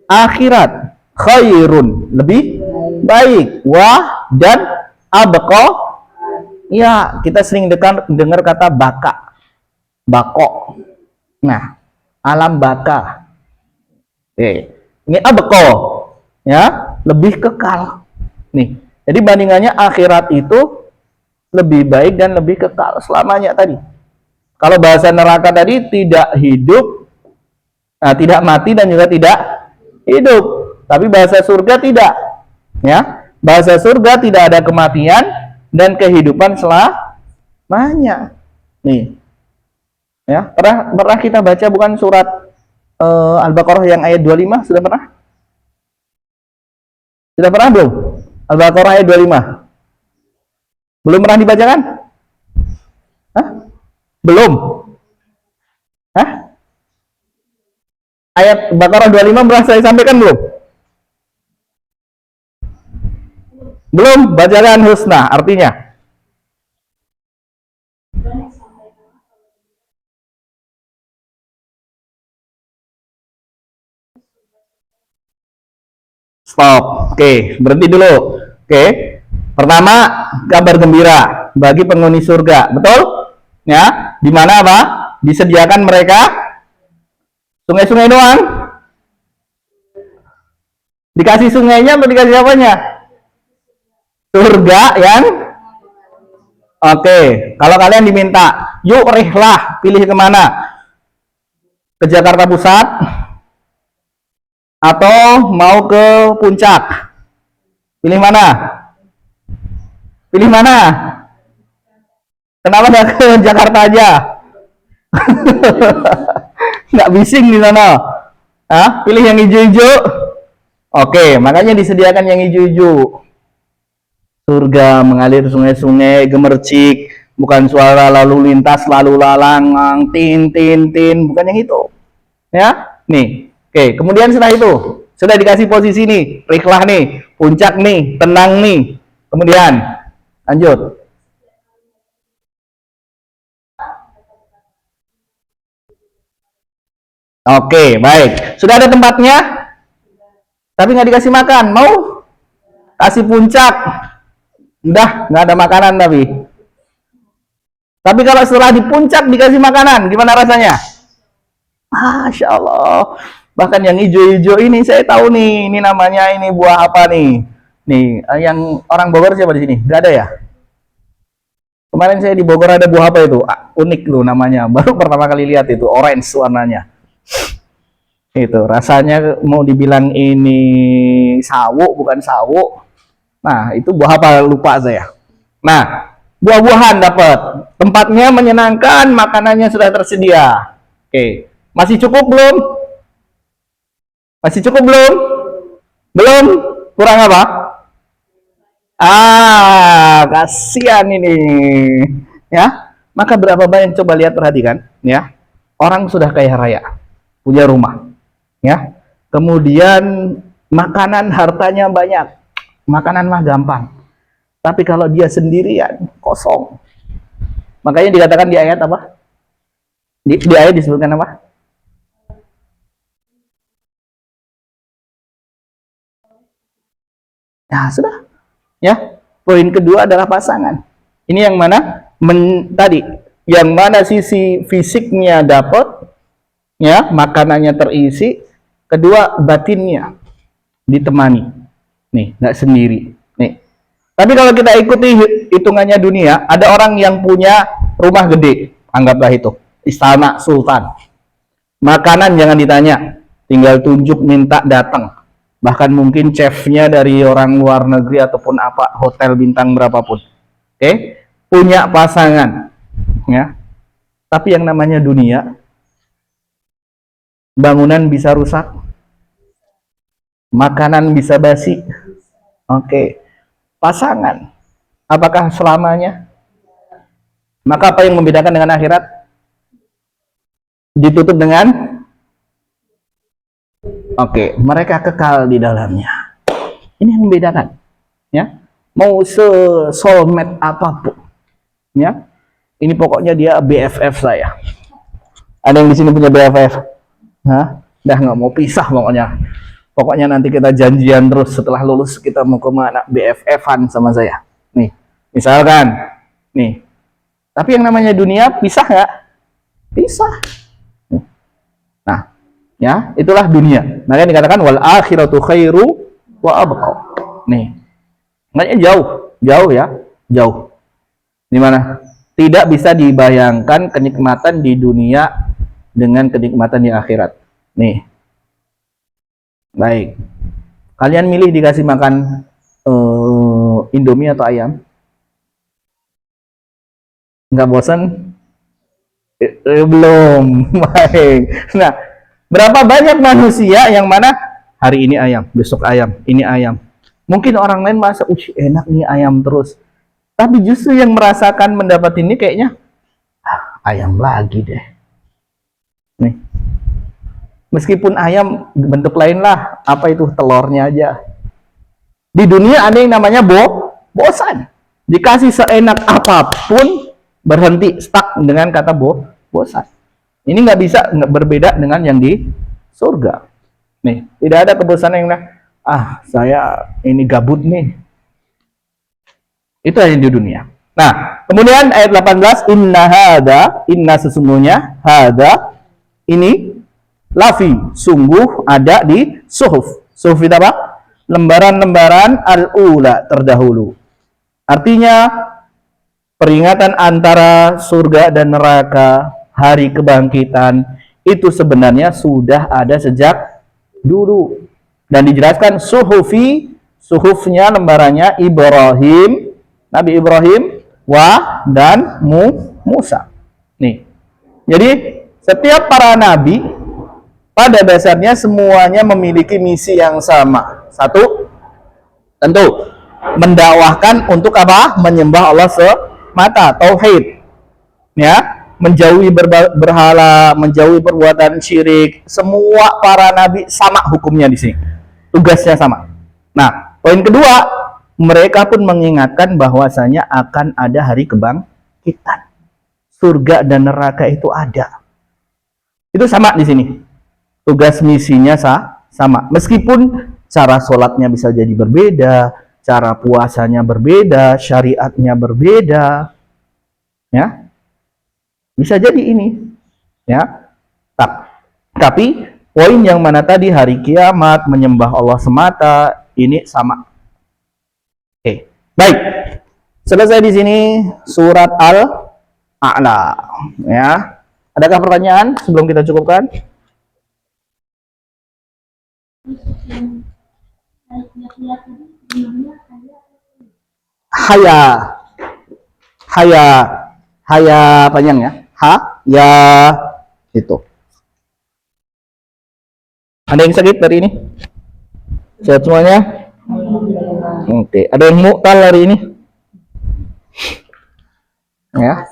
akhirat khairun, lebih baik, wah, dan abqa. Ya, kita sering dengar kata baka, bako. Nah, alam baka. Oke. Ini abqa, ya, lebih kekal. Nih, jadi bandingannya akhirat itu lebih baik dan lebih kekal selamanya tadi. Kalau bahasa neraka tadi tidak hidup, nah, tidak mati dan juga tidak hidup. Tapi bahasa surga tidak, ya. Bahasa surga tidak ada kematian dan kehidupan selamanya. Nih, ya, pernah kita baca bukan surat Al-Baqarah yang ayat 25, sudah pernah? Sudah pernah belum? Al-Baqarah ayat 25. Belum pernah dibacakan? Hah? Belum? Hah? Ayat Baqarah 25 pernah saya sampaikan belum? Belum, bacakan husna, artinya stop. Oke, berhenti dulu. Oke. Pertama, kabar gembira bagi penghuni surga. Betul? Ya, di mana apa? Disediakan mereka sungai-sungai doang. Dikasih sungainya atau dikasih apanya? Surga yang oke. Kalau kalian diminta, yuk rihlah, pilih kemana? Ke Jakarta Pusat atau mau ke puncak? Pilih mana? Pilih mana? Kenapa nggak ke Jakarta aja? Nggak bising di sana? Hah? Pilih yang hijau-hijau. Oke, makanya disediakan yang hijau-hijau. Surga mengalir sungai-sungai gemercik, bukan suara lalu lintas lalu lalang tin tin tin, bukan yang itu. Ya, nih. Oke, kemudian setelah itu sudah dikasih posisi nih, rihlah nih, puncak nih, tenang nih. Kemudian lanjut. Oke, baik. Sudah ada tempatnya, tapi nggak dikasih makan. Mau kasih puncak, udah nggak ada makanan tapi. Tapi kalau setelah di puncak dikasih makanan, gimana rasanya? Masya Allah. Bahkan yang hijau-hijau ini saya tahu nih, ini namanya ini buah apa nih? Nih, yang orang Bogor siapa di sini? Gak ada ya? Kemarin saya di Bogor ada buah apa itu? Unik loh namanya. Baru pertama kali lihat itu, orange warnanya. Itu rasanya mau dibilang ini sawo bukan sawo. Nah, itu buah apa lupa saya. Nah, buah-buahan dapat. Tempatnya menyenangkan, makanannya sudah tersedia. Oke. Masih cukup belum? Masih cukup belum? Belum? Kurang apa? Kasihan ini. Ya. Maka berapa banyak, coba lihat, perhatikan, ya. Orang sudah kaya raya, punya rumah, ya. Kemudian makanan, hartanya banyak. Makanan mah gampang. Tapi kalau dia sendirian, kosong. Makanya dikatakan di ayat apa? Di ayat disebutkan apa? Ya, sudah. Ya. Poin kedua adalah pasangan. Ini yang mana? Tadi, yang mana sisi fisiknya dapat, ya, makanannya terisi. Kedua, batinnya ditemani. Nih, nggak sendiri. Nih. Tapi kalau kita ikuti hitungannya dunia, ada orang yang punya rumah gede, anggaplah itu istana sultan. Makanan jangan ditanya, tinggal tunjuk, minta, datang. Bahkan mungkin chefnya dari orang luar negeri ataupun apa, hotel bintang berapapun. Oke, punya pasangan, ya. Tapi yang namanya dunia, bangunan bisa rusak, makanan bisa basi. Oke, pasangan, apakah selamanya? Maka apa yang membedakan dengan akhirat? Ditutup dengan mereka kekal di dalamnya. Ini yang membedakan, ya. Mau soulmate apapun, ya. Ini pokoknya dia BFF saya. Ada yang di sini punya BFF? Hah? Dah nggak mau pisah pokoknya. Pokoknya nanti kita janjian terus setelah lulus kita mau kemana, BFF-an sama saya. Nih, misalkan, nih. Tapi yang namanya dunia pisah nggak? Pisah. Nah, ya, itulah dunia. Makanya dikatakan wal akhiratu khairu wa abqa. Nih. Makanya jauh ya, jauh. Di mana? Tidak bisa dibayangkan kenikmatan di dunia dengan kenikmatan di akhirat. Nih. Baik. Kalian milih dikasih makan Indomie atau ayam? Nggak bosan? Belum. Baik. Nah, berapa banyak manusia yang mana hari ini ayam, besok ayam, ini ayam. Mungkin orang lain merasa, enak nih ayam terus. Tapi justru yang merasakan mendapat ini kayaknya, ayam lagi deh. Nih. Meskipun ayam bentuk lain lah, apa itu, telurnya aja. Di dunia ada yang namanya bosan. Dikasih seenak apapun, berhenti, stuck dengan kata bosan. Ini nggak bisa berbeda dengan yang di surga. Nih, tidak ada kebosanan yang saya ini gabut nih. Itu yang di dunia. Nah, kemudian ayat 18, inna sesungguhnya hada ini lafi, sungguh ada di suhuf. Suhuf itu apa? Lembaran-lembaran al-ula, terdahulu. Artinya peringatan antara surga dan neraka, hari kebangkitan, itu sebenarnya sudah ada sejak dulu. Dan dijelaskan suhufi, suhufnya, lembarannya Ibrahim, Nabi Ibrahim, dan Musa. Nih. Jadi setiap para nabi pada dasarnya semuanya memiliki misi yang sama. Satu, tentu mendakwahkan untuk apa? Menyembah Allah semata, tauhid. Ya, menjauhi berhala, menjauhi perbuatan syirik. Semua para nabi sama hukumnya di sini. Tugasnya sama. Nah, poin kedua, mereka pun mengingatkan bahwasanya akan ada hari kebangkitan. Surga dan neraka itu ada. Itu sama di sini. Tugas misinya sama. Meskipun cara sholatnya bisa jadi berbeda, cara puasanya berbeda, syariatnya berbeda. Ya. Bisa jadi ini. Ya. Tapi poin yang mana tadi, hari kiamat, menyembah Allah semata, ini sama. Oke. Baik. Selesai di sini surat Al-A'la. Ya. Adakah pertanyaan sebelum kita cukupkan? Haya. Haya. Haya panjang ya. Ya. Itu. Ada yang sakit hari ini? Sehat semuanya? Oke. Ada yang mu'tal hari ini? Ya.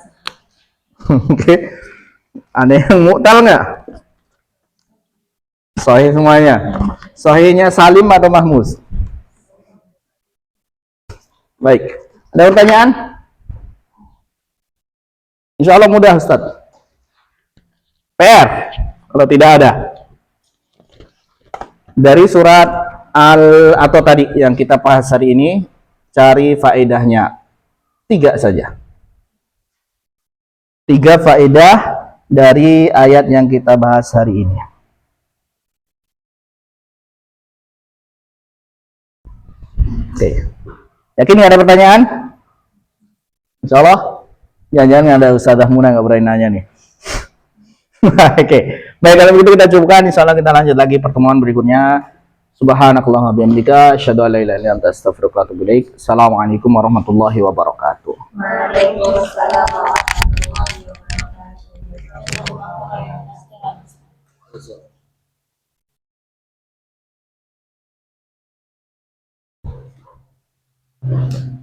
Oke. Ada yang mu'tal nggak? Sahih semuanya. Sahihnya Salim atau Mahmuz? Baik. Ada pertanyaan? Insya Allah mudah Ustaz. PR kalau tidak ada. Dari surat atau tadi yang kita bahas hari ini, cari faedahnya 3 saja. 3 faedah dari ayat yang kita bahas hari ini. Oke. Yakin nggak ada pertanyaan? Insya Allah. Jangan-jangan ada Ustazah Muna nggak berani nanya nih. Oke. Baik, kalau begitu kita cukupkan. Insya Allah kita lanjut lagi pertemuan berikutnya. Subhanakallahumma bihamdika asyhadu an la ilaha illa anta astaghfiruka wa atubu ilaik. Assalamualaikum warahmatullahi wabarakatuh. Waalaikumsalam warahmatullahi wabarakatuh.